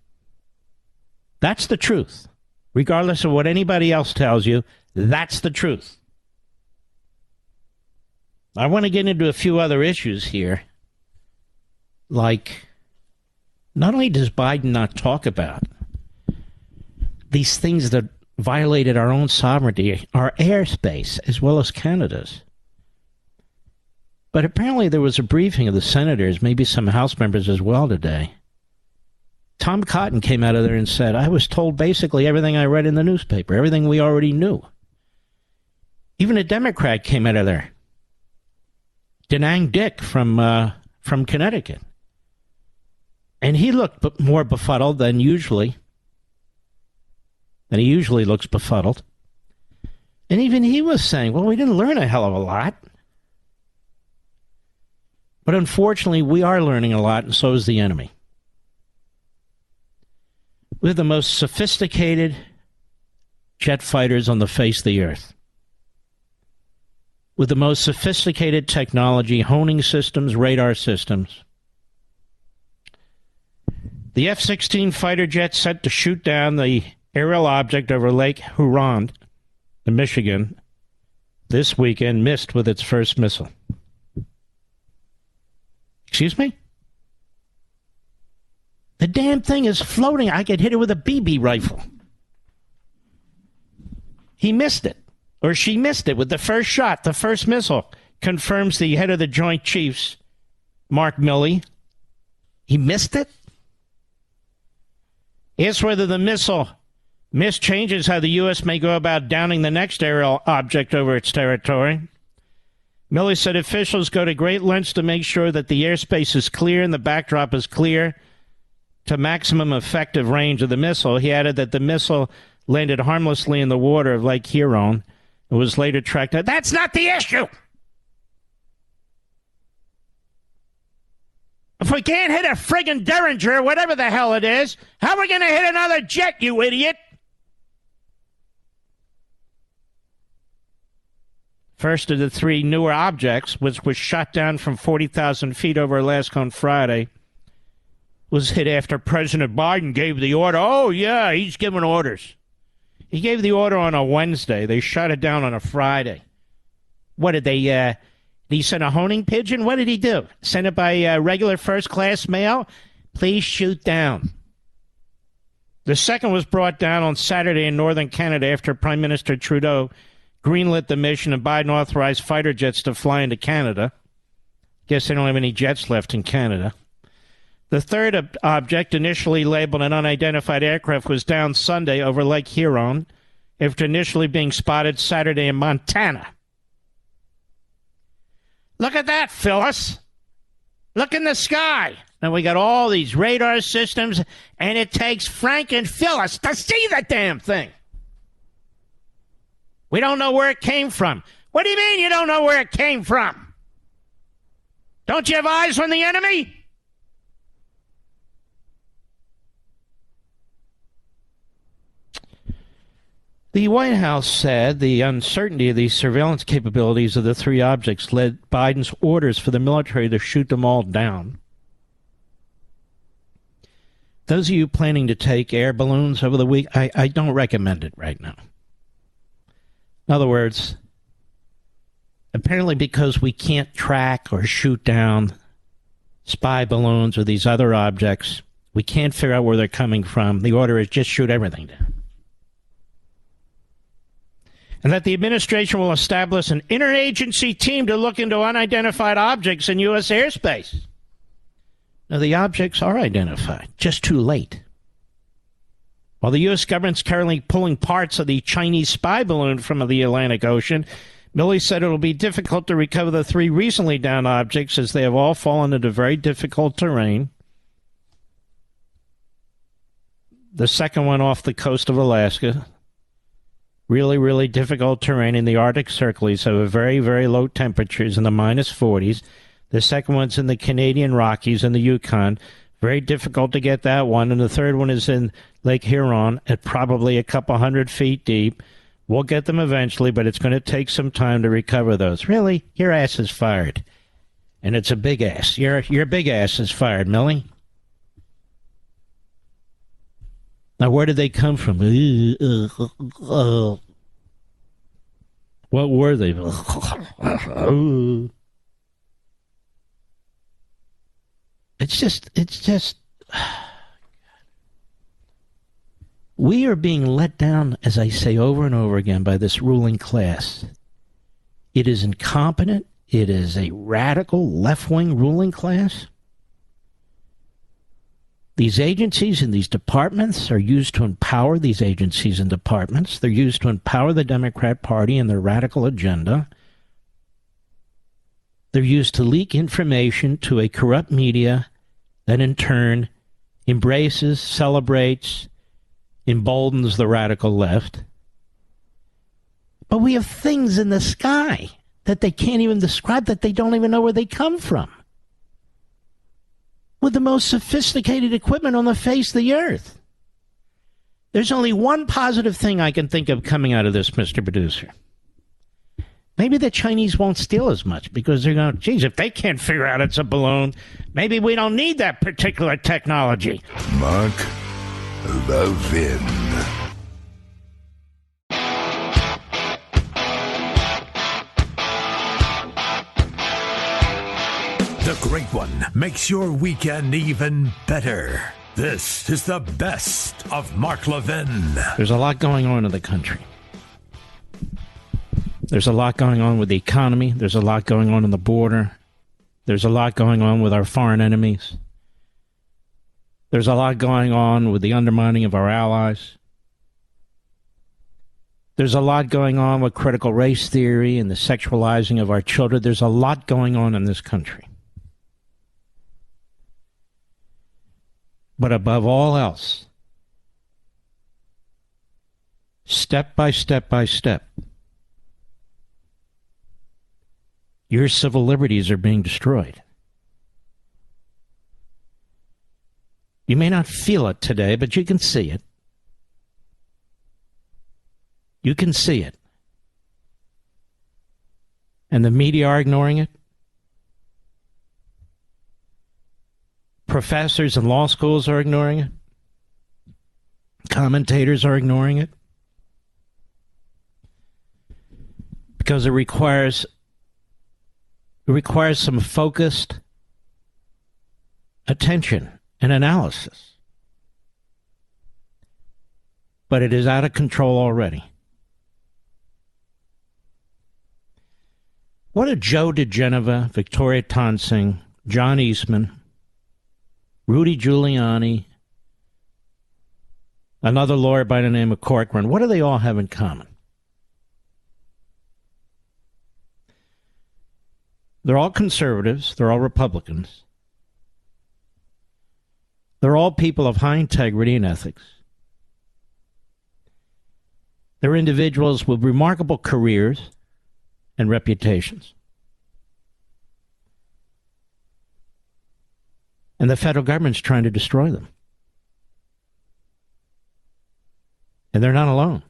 That's the truth. Regardless of what anybody else tells you, that's the truth. I want to get into a few other issues here. Like, not only does Biden not talk about these things that violated our own sovereignty, our airspace, as well as Canada's, but apparently there was a briefing of the senators, maybe some House members as well today, Tom Cotton came out of there and said, I was told basically everything I read in the newspaper, everything we already knew. Even a Democrat came out of there. Denang Dick from Connecticut. And he looked more befuddled than usually. And he usually looks befuddled. And even he was saying, well, we didn't learn a hell of a lot. But unfortunately, we are learning a lot, and so is the enemy. We have the most sophisticated jet fighters on the face of the earth. With the most sophisticated technology, honing systems, radar systems. The F-16 fighter jet set to shoot down the aerial object over Lake Huron in Michigan this weekend missed with its first missile. Excuse me? The damn thing is floating. I could hit it with a BB rifle. He missed it. Or she missed it with the first shot, the first missile, confirms the head of the Joint Chiefs, Mark Milley. He missed it? Asked whether the missile miss changes how the U.S. may go about downing the next aerial object over its territory. Milley said officials go to great lengths to make sure that the airspace is clear and the backdrop is clear to maximum effective range of the missile. He added that the missile landed harmlessly in the water of Lake Huron. It was later tracked down. That's not the issue! If we can't hit a friggin' Derringer, whatever the hell it is, how are we going to hit another jet, you idiot? First of the three newer objects, which was shot down from 40,000 feet over Alaska on Friday, was hit after President Biden gave the order. Oh, yeah, he's giving orders. He gave the order on a Wednesday. They shot it down on a Friday. What did they, did he send a honing pigeon? What did he do? Send it by regular first-class mail? Please shoot down. The second was brought down on Saturday in northern Canada after Prime Minister Trudeau greenlit the mission and Biden authorized fighter jets to fly into Canada. Guess they don't have any jets left in Canada. The third object, initially labeled an unidentified aircraft, was down Sunday over Lake Huron after initially being spotted Saturday in Montana. Look at that, Phyllis. Look in the sky. And we got all these radar systems, and it takes Frank and Phyllis to see the damn thing. We don't know where it came from. What do you mean you don't know where it came from? Don't you have eyes on the enemy? The White House said the uncertainty of the surveillance capabilities of the three objects led Biden's orders for the military to shoot them all down. Those of you planning to take air balloons over the week, I don't recommend it right now. In other words, apparently because we can't track or shoot down spy balloons or these other objects, we can't figure out where they're coming from. The order is just shoot everything down. And that the administration will establish an interagency team to look into unidentified objects in U.S. airspace. Now, the objects are identified, just too late. While the U.S. government's currently pulling parts of the Chinese spy balloon from the Atlantic Ocean, Milley said it will be difficult to recover the three recently downed objects as they have all fallen into very difficult terrain. The second one off the coast of Alaska. Really, really difficult terrain in the Arctic Circle. So very, very low temperatures in the minus 40s. The second one's in the Canadian Rockies and the Yukon. Very difficult to get that one. And the third one is in Lake Huron at probably a couple 100 feet deep. We'll get them eventually, but it's going to take some time to recover those. Really? Your ass is fired. And it's a big ass. Your big ass is fired, Millie. Now, where did they come from? What were they? It's just, we are being let down, as I say over and over again, by this ruling class. It is incompetent. It is a radical left-wing ruling class. These agencies and these departments are used to empower these agencies and departments. They're used to empower the Democrat Party and their radical agenda. They're used to leak information to a corrupt media that in turn embraces, celebrates, emboldens the radical left. But we have things in the sky that they can't even describe, that they don't even know where they come from, with the most sophisticated equipment on the face of the earth. There's only one positive thing I can think of coming out of this, Mr. Producer. Maybe the Chinese won't steal as much because they're going, geez, if they can't figure out it's a balloon, maybe we don't need that particular technology. Mark Levin. The Great One makes your weekend even better. This is the best of Mark Levin. There's a lot going on in the country. There's a lot going on with the economy. There's a lot going on the border. There's a lot going on with our foreign enemies. There's a lot going on with the undermining of our allies. There's a lot going on with critical race theory and the sexualizing of our children. There's a lot going on in this country. But above all else, step by step by step, your civil liberties are being destroyed. You may not feel it today, but you can see it. You can see it. And the media are ignoring it. Professors in law schools are ignoring it. Commentators are ignoring it. Because it requires some focused attention and analysis. But it is out of control already. What did Joe DiGenova, Victoria Tonsing, John Eastman, Rudy Giuliani, another lawyer by the name of Corcoran, what do they all have in common? They're all conservatives. They're all Republicans. They're all people of high integrity and ethics. They're individuals with remarkable careers and reputations. And the federal government's trying to destroy them. And they're not alone.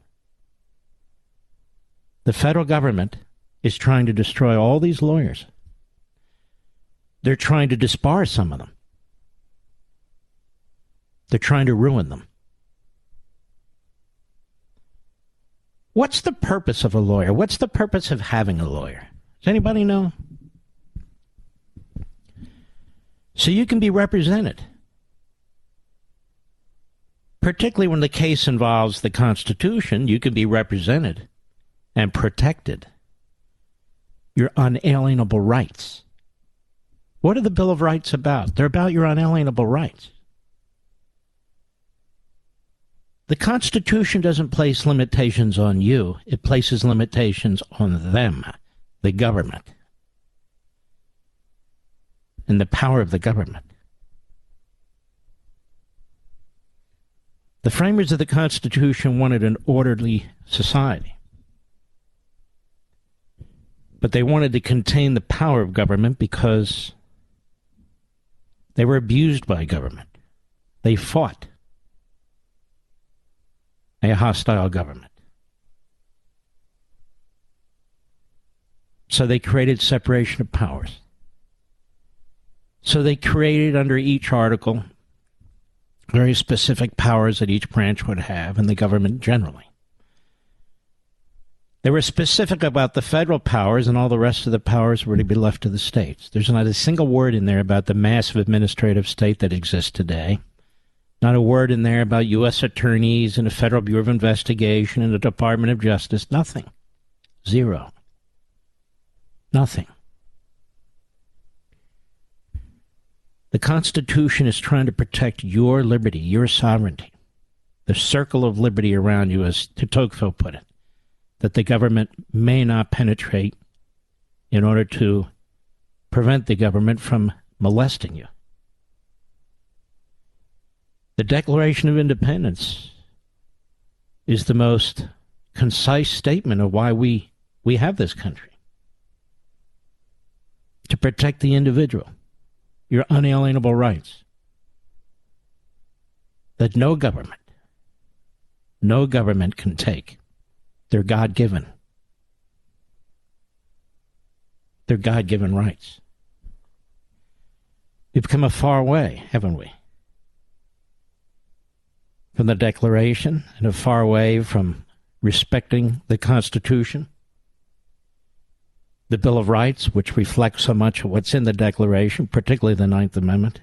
The federal government is trying to destroy all these lawyers. They're trying to disbar some of them. They're trying to ruin them. What's the purpose of a lawyer? What's the purpose of having a lawyer? Does anybody know? So you can be represented. Particularly when the case involves the Constitution, you can be represented and protected. Your unalienable rights. What are the Bill of Rights about? They're about your unalienable rights. The Constitution doesn't place limitations on you. It places limitations on them, the government, and the power of the government. The framers of the Constitution wanted an orderly society, but they wanted to contain the power of government because they were abused by government. They fought a hostile government. So they created separation of powers. So they created under each article very specific powers that each branch would have, and the government generally. They were specific about the federal powers, and all the rest of the powers were to be left to the states. There's not a single word in there about the massive administrative state that exists today. Not a word in there about U.S. attorneys and the Federal Bureau of Investigation and the Department of Justice. Nothing. Zero. Nothing. The Constitution is trying to protect your liberty, your sovereignty, the circle of liberty around you, as de Tocqueville put it, that the government may not penetrate in order to prevent the government from molesting you. The Declaration of Independence is the most concise statement of why we have this country. To protect the individual, your unalienable rights. That no government can take. They're God-given. They're God-given rights. We've come a far way, haven't we? From the Declaration, and a far way from respecting the Constitution. The Bill of Rights, which reflects so much of what's in the Declaration, particularly the Ninth Amendment.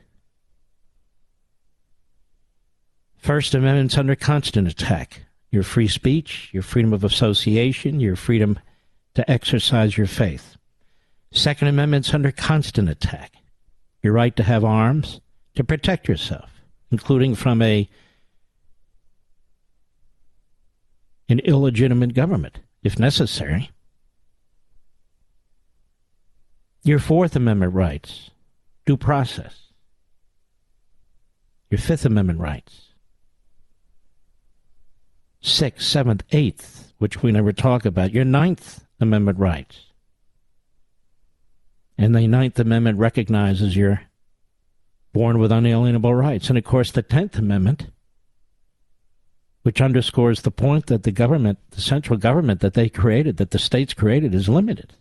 First Amendment's under constant attack. Your free speech, your freedom of association, your freedom to exercise your faith. Second Amendment's under constant attack. Your right to have arms to protect yourself, including from an illegitimate government, if necessary. Your Fourth Amendment rights, due process. Your Fifth Amendment rights. Sixth, Seventh, Eighth, which we never talk about. Your Ninth Amendment rights. And the Ninth Amendment recognizes you're born with unalienable rights. And, of course, the 10th Amendment, which underscores the point that the government, the central government that they created, that the states created, is limited.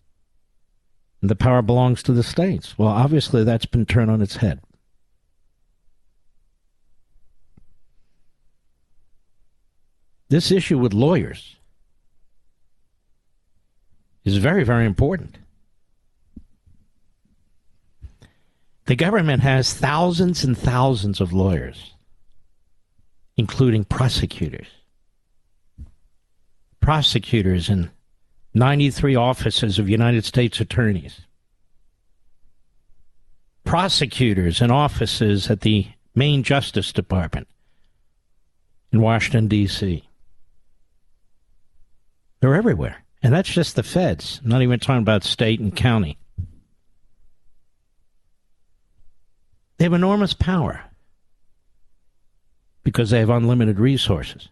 And the power belongs to the states. Well, obviously, that's been turned on its head. This issue with lawyers is very, very important. The government has thousands and thousands of lawyers, including prosecutors. Prosecutors in 93 offices of United States attorneys. Prosecutors in offices at the Main Justice Department in Washington, D.C. They're everywhere. And that's just the feds. I'm not even talking about state and county. They have enormous power because they have unlimited resources.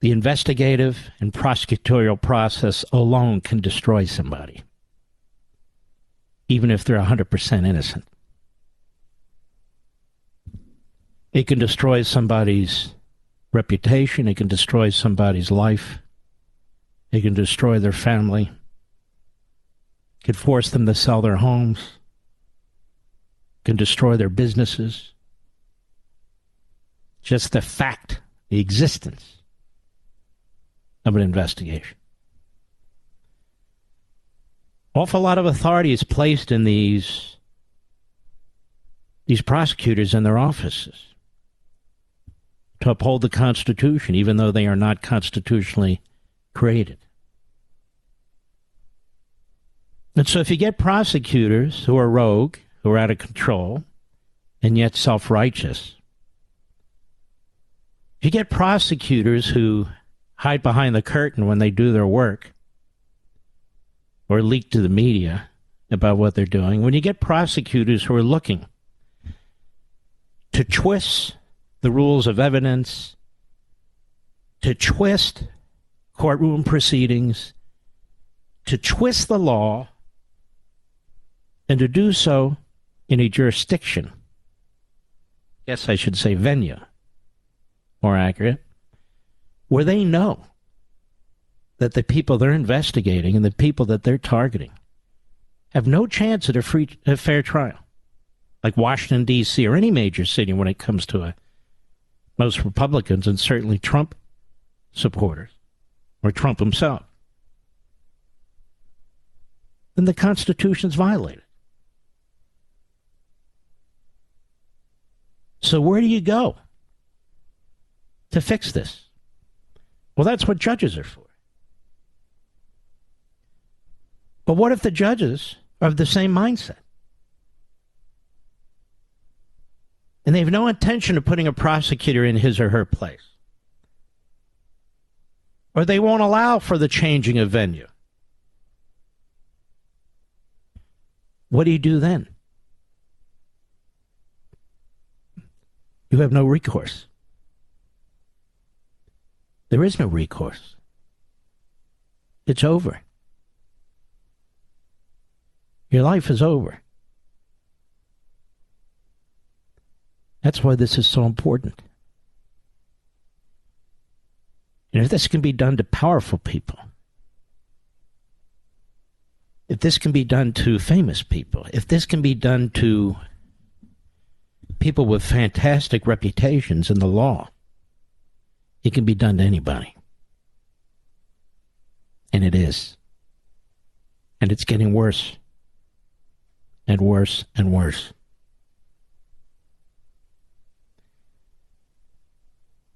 The investigative and prosecutorial process alone can destroy somebody, even if they're 100% innocent. It can destroy somebody's reputation. It can destroy somebody's life. It can destroy their family. It can force them to sell their homes. It can destroy their businesses. Just the fact, the existence of an investigation. Awful lot of authority is placed in these prosecutors in their offices to uphold the Constitution, even though they are not constitutionally created. And so if you get prosecutors who are rogue, who are out of control, and yet self-righteous, if you get prosecutors who hide behind the curtain when they do their work, or leak to the media about what they're doing, when you get prosecutors who are looking to twist the rules of evidence, to twist courtroom proceedings, to twist the law, and to do so in a jurisdiction, yes, I should say venue, more accurate, where they know that the people they're investigating and the people that they're targeting have no chance at a fair trial, like Washington, D.C., or any major city when it comes to most Republicans and certainly Trump supporters, or Trump himself, then the Constitution's violated. So where do you go to fix this? Well, that's what judges are for. But what if the judges are of the same mindset? And they have no intention of putting a prosecutor in his or her place. Or they won't allow for the changing of venue. What do you do then? You have no recourse. There is no recourse. It's over. Your life is over. That's why this is so important. And if this can be done to powerful people, if this can be done to famous people, if this can be done to people with fantastic reputations in the law, it can be done to anybody. And it is. And it's getting worse and worse and worse.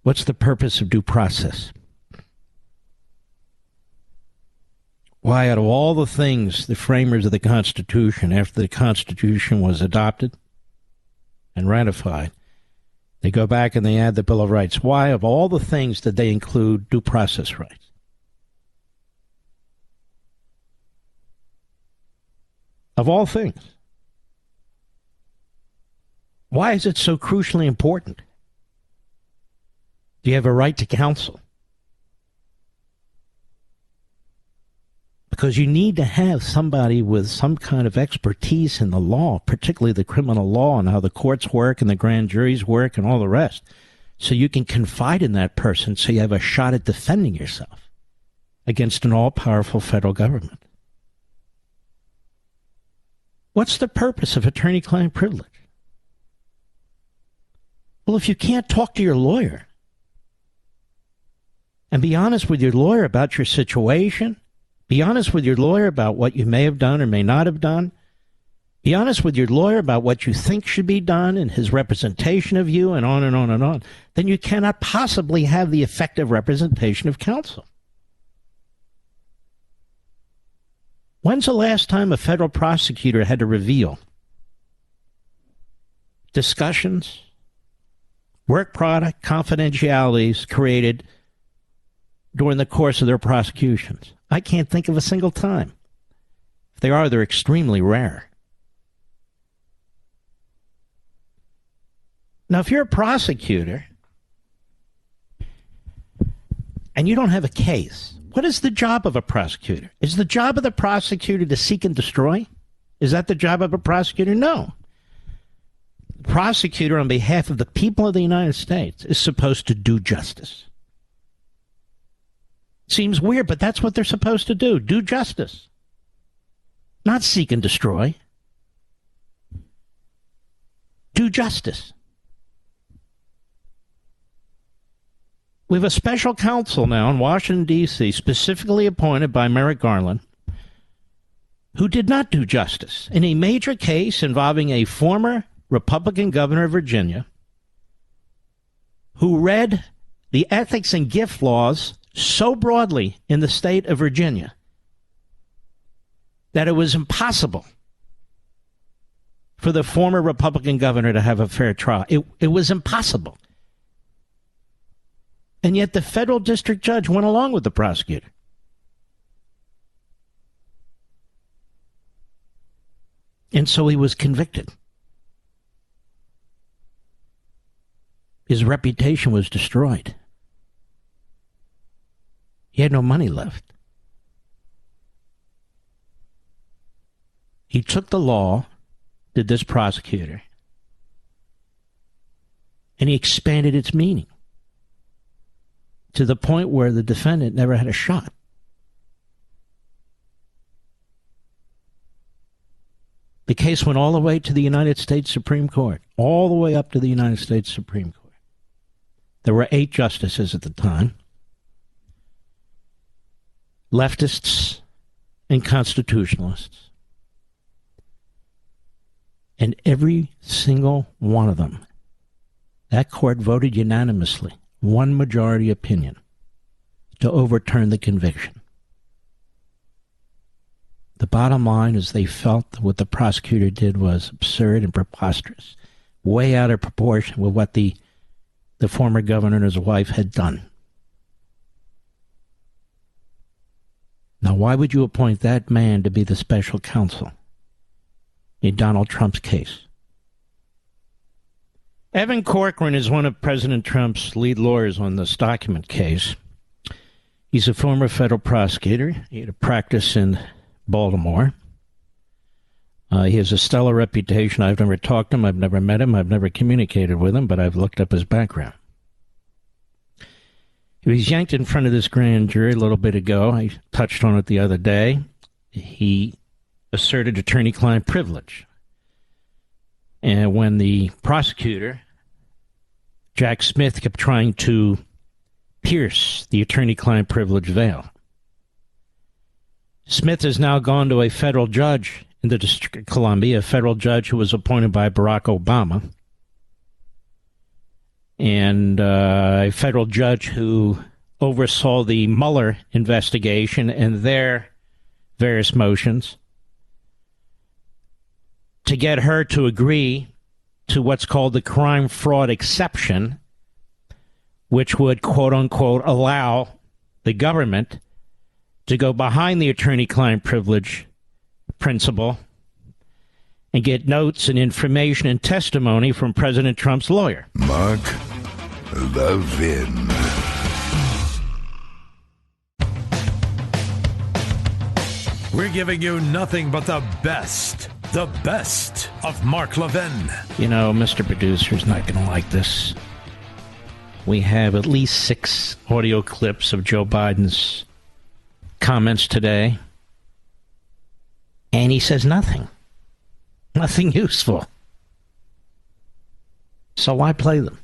What's the purpose of due process? Why, out of all the things the framers of the Constitution, after the Constitution was adopted and ratified, they go back and they add the Bill of Rights. Why, of all the things, did they include due process rights? Of all things. Why is it so crucially important? Do you have a right to counsel? Because you need to have somebody with some kind of expertise in the law, particularly the criminal law and how the courts work and the grand juries work and all the rest, so you can confide in that person so you have a shot at defending yourself against an all-powerful federal government. What's the purpose of attorney-client privilege? Well, if you can't talk to your lawyer and be honest with your lawyer about your situation, be honest with your lawyer about what you may have done or may not have done, be honest with your lawyer about what you think should be done and his representation of you, and on and on and on, then you cannot possibly have the effective representation of counsel. When's the last time a federal prosecutor had to reveal discussions, work product, confidentialities created during the course of their prosecutions? I can't think of a single time. If they are, they're extremely rare. Now, if you're a prosecutor and you don't have a case, what is the job of a prosecutor? Is the job of the prosecutor to seek and destroy? Is that the job of a prosecutor? No. The prosecutor, on behalf of the people of the United States, is supposed to do justice. Seems weird, but that's what they're supposed to do. Do justice. Not seek and destroy. Do justice. We have a special counsel now in Washington, D.C., specifically appointed by Merrick Garland, who did not do justice in a major case involving a former Republican governor of Virginia who read the ethics and gift laws so broadly in the state of Virginia that it was impossible for the former Republican governor to have a fair trial. It was impossible. And yet the federal district judge went along with the prosecutor. And so he was convicted. His reputation was destroyed. He had no money left. He took the law, did this prosecutor, and he expanded its meaning to the point where the defendant never had a shot. The case went all the way to the United States Supreme Court, all the way up to the United States Supreme Court. There were 8 justices at the time, leftists and constitutionalists. And every single one of them, that court voted unanimously, one majority opinion, to overturn the conviction. The bottom line is they felt that what the prosecutor did was absurd and preposterous. way out of proportion with what the former governor and his wife had done. Now, why would you appoint that man to be the special counsel in Donald Trump's case? Evan Corcoran is one of President Trump's lead lawyers on this document case. He's a former federal prosecutor. He had a practice in Baltimore. He has a stellar reputation. I've never talked to him. I've never met him. I've never communicated with him, but I've looked up his background. He was yanked in front of this grand jury a little bit ago. I touched on it the other day. He asserted attorney-client privilege. And when the prosecutor, Jack Smith, kept trying to pierce the attorney-client privilege veil, Smith has now gone to a federal judge in the District of Columbia, a federal judge who was appointed by Barack Obama, and a federal judge who oversaw the Mueller investigation and their various motions, to get her to agree to what's called the crime fraud exception, which would, quote-unquote, allow the government to go behind the attorney-client privilege principle and get notes and information and testimony from President Trump's lawyer. Mark Levin. We're giving you nothing but the best of Mark Levin. You know, Mr. Producer's not going to like this. We have at least 6 audio clips of Joe Biden's comments today, and he says nothing. Nothing useful. So why play them?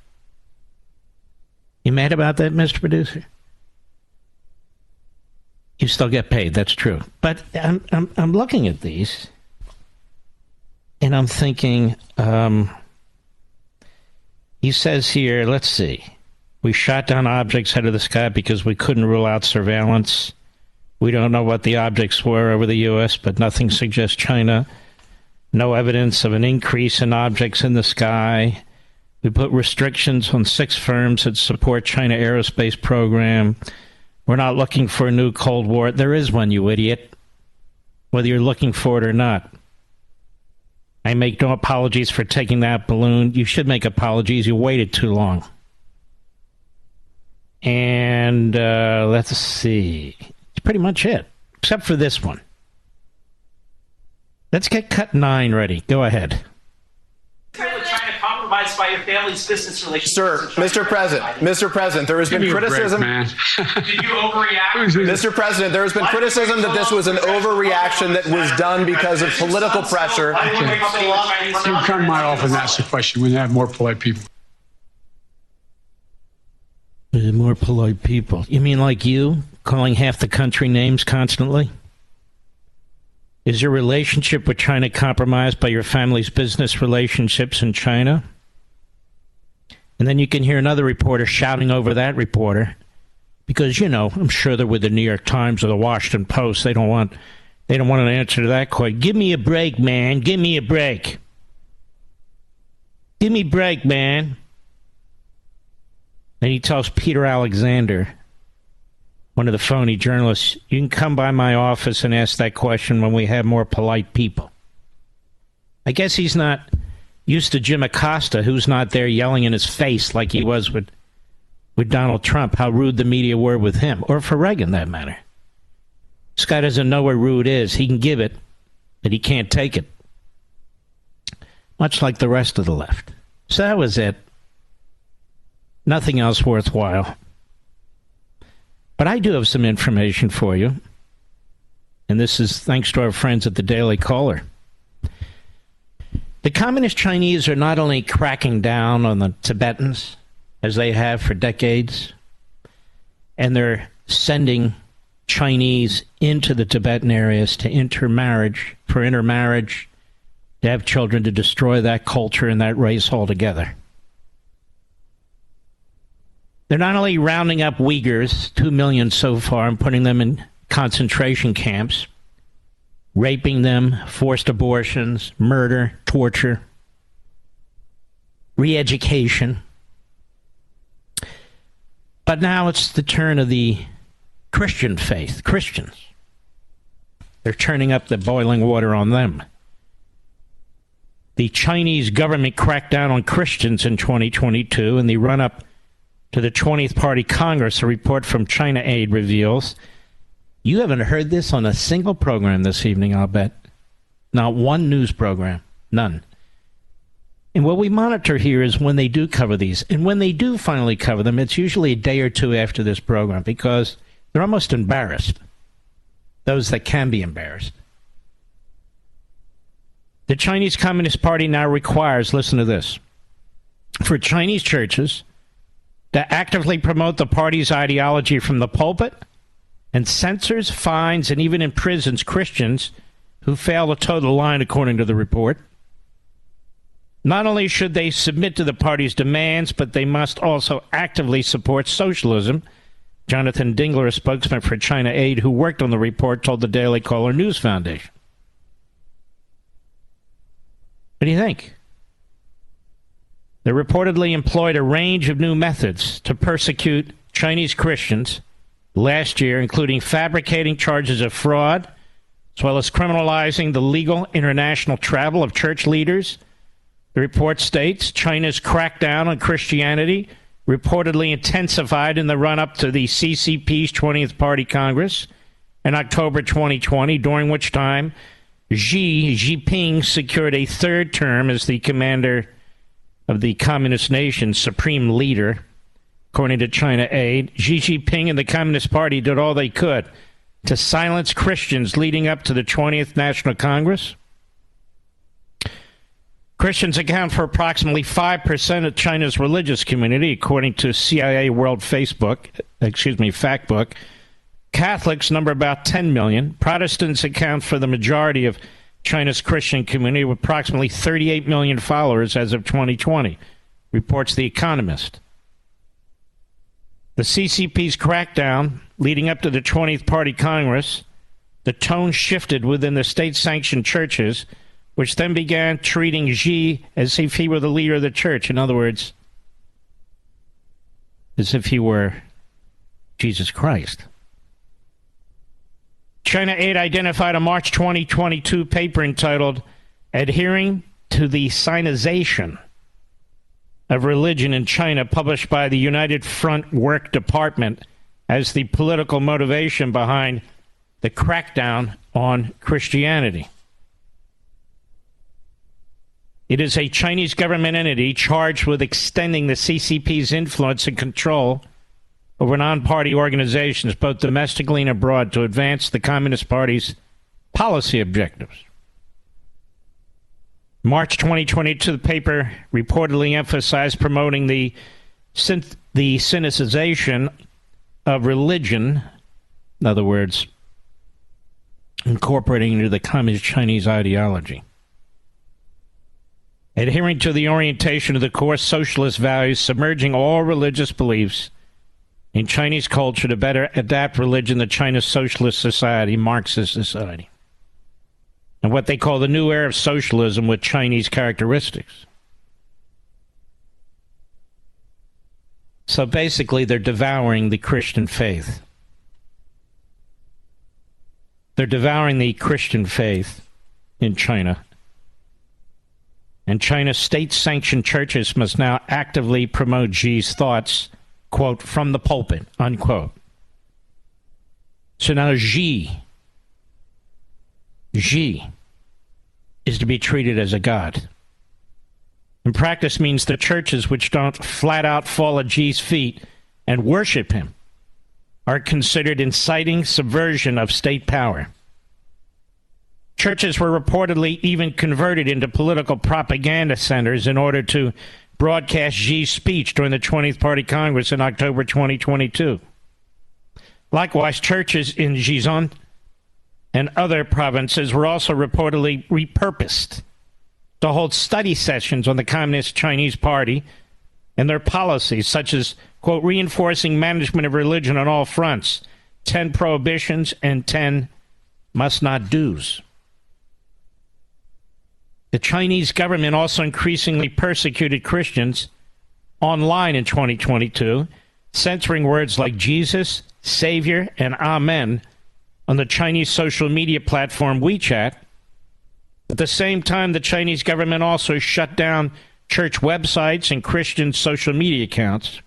You mad about that, Mr. Producer? You still get paid, that's true. But I'm looking at these, and I'm thinking, he says here, let's see, we shot down objects out of the sky because we couldn't rule out surveillance. We don't know what the objects were over the U.S., but nothing suggests China. No evidence of an increase in objects in the sky. We put restrictions on 6 firms that support China aerospace program. We're not looking for a new Cold War. There is one, you idiot, whether you're looking for it or not. I make no apologies for taking that balloon. You should make apologies. You waited too long. And let's see. That's pretty much it, except for this one. Let's get cut 9 ready. Go ahead. China compromised by your family's business relations. Sir, Mr. President, there has been criticism. Did you overreact? Mr. President, there has been criticism that this was an overreaction that was done because of political pressure. You come to my office and ask the question when you have more polite people. More polite people. You mean like you, calling half the country names constantly? Is your relationship with China compromised by your family's business relationships in China? And then you can hear another reporter shouting over that reporter because, you know, I'm sure they're with the New York Times or the Washington Post. They don't want an answer to that question. Give me a break, man. Give me a break. Give me a break, man. Then he tells Peter Alexander, one of the phony journalists, you can come by my office and ask that question when we have more polite people. I guess he's not used to Jim Acosta, who's not there yelling in his face like he was with Donald Trump, how rude the media were with him, or for Reagan, that matter. This guy doesn't know what rude is. He can give it, but he can't take it. Much like the rest of the left. So that was it. Nothing else worthwhile. But I do have some information for you. And this is thanks to our friends at the Daily Caller. The Communist Chinese are not only cracking down on the Tibetans, as they have for decades, and they're sending Chinese into the Tibetan areas to intermarriage, to have children, to destroy that culture and that race altogether. They're not only rounding up Uyghurs, 2 million so far, and putting them in concentration camps, raping them, forced abortions, murder, torture. re-education. But now it's the turn of the Christian faith, Christians. They're turning up the boiling water on them. The Chinese government cracked down on Christians in 2022 in the run-up to the 20th Party Congress. A report from China Aid reveals. You haven't heard this on a single program this evening, I'll bet. Not one news program. None. And what we monitor here is when they do cover these. And when they do finally cover them, it's usually a day or two after this program because they're almost embarrassed. Those that can be embarrassed. The Chinese Communist Party now requires, listen to this, for Chinese churches to actively promote the party's ideology from the pulpit and censors, fines, and even imprisons Christians who fail to toe the line, according to the report. Not only should they submit to the party's demands, but they must also actively support socialism. Jonathan Dingler, a spokesman for China Aid, who worked on the report, told the Daily Caller News Foundation. What do you think? They reportedly employed a range of new methods to persecute Chinese Christians last year, including fabricating charges of fraud, as well as criminalizing the legal international travel of church leaders. The report states China's crackdown on Christianity reportedly intensified in the run-up to the CCP's 20th Party Congress in October 2020, during which time Xi Jinping secured a third term as the commander of the communist nation's supreme leader. According to China Aid, Xi Jinping and the Communist Party did all they could to silence Christians leading up to the 20th National Congress. Christians account for approximately 5% of China's religious community, according to CIA World Factbook. Catholics number about 10 million. Protestants account for the majority of China's Christian community, with approximately 38 million followers as of 2020, reports The Economist. The CCP's crackdown leading up to the 20th Party Congress, the tone shifted within the state-sanctioned churches, which then began treating Xi as if he were the leader of the church. In other words, as if he were Jesus Christ. China Aid identified a March 2022 paper entitled Adhering to the Sinization of Religion in China, published by the United Front Work Department, as the political motivation behind the crackdown on Christianity. It is a Chinese government entity charged with extending the CCP's influence and control over non-party organizations, both domestically and abroad, to advance the Communist Party's policy objectives. March 2022, the paper reportedly emphasized promoting the Sinicization of religion, in other words, incorporating into the Communist Chinese ideology. Adhering to the orientation of the core socialist values, submerging all religious beliefs in Chinese culture to better adapt religion to China's socialist society, Marxist society, and what they call the new era of socialism with Chinese characteristics. So basically, they're devouring the Christian faith. They're devouring the Christian faith in China. And China's state-sanctioned churches must now actively promote Xi's thoughts, quote, from the pulpit, unquote. So now Xi is to be treated as a god. In practice means the churches which don't flat out fall at Xi's feet and worship him are considered inciting subversion of state power. Churches were reportedly even converted into political propaganda centers in order to broadcast Xi's speech during the 20th Party Congress in October 2022. Likewise, churches in Xizang and other provinces were also reportedly repurposed to hold study sessions on the Communist Chinese Party and their policies, such as, quote, reinforcing management of religion on all fronts, 10 prohibitions and 10 must-not-dos. The Chinese government also increasingly persecuted Christians online in 2022, censoring words like Jesus, Savior, and Amen on the Chinese social media platform WeChat. At the same time, the Chinese government also shut down church websites and Christian social media accounts.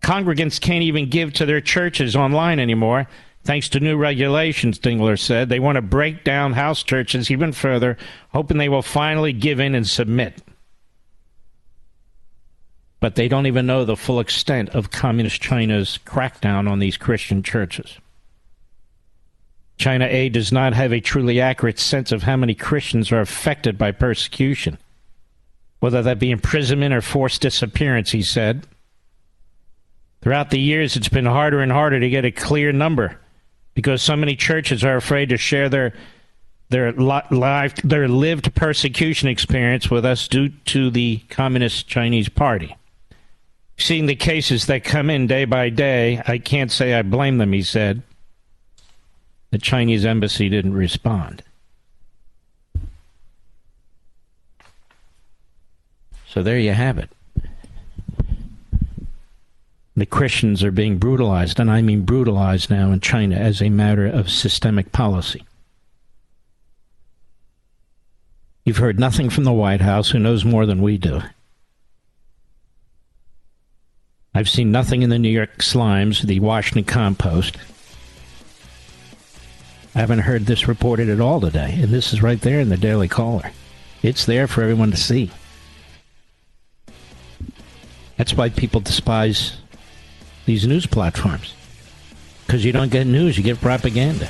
Congregants can't even give to their churches online anymore, thanks to new regulations, Dingler said. They want to break down house churches even further, hoping they will finally give in and submit. But they don't even know the full extent of Communist China's crackdown on these Christian churches. China A does not have a truly accurate sense of how many Christians are affected by persecution, whether that be imprisonment or forced disappearance, he said. Throughout the years, it's been harder and harder to get a clear number because so many churches are afraid to share their lived persecution experience with us due to the Communist Chinese Party. Seeing the cases that come in day by day, I can't say I blame them, he said. The Chinese embassy didn't respond. So there you have it. The Christians are being brutalized, and I mean brutalized now in China as a matter of systemic policy. You've heard nothing from the White House, who knows more than we do. I've seen nothing in the New York Slimes, the Washington Compost. I haven't heard this reported at all today, and this is right there in the Daily Caller. It's there for everyone to see. That's why people despise these news platforms. Because you don't get news, you get propaganda.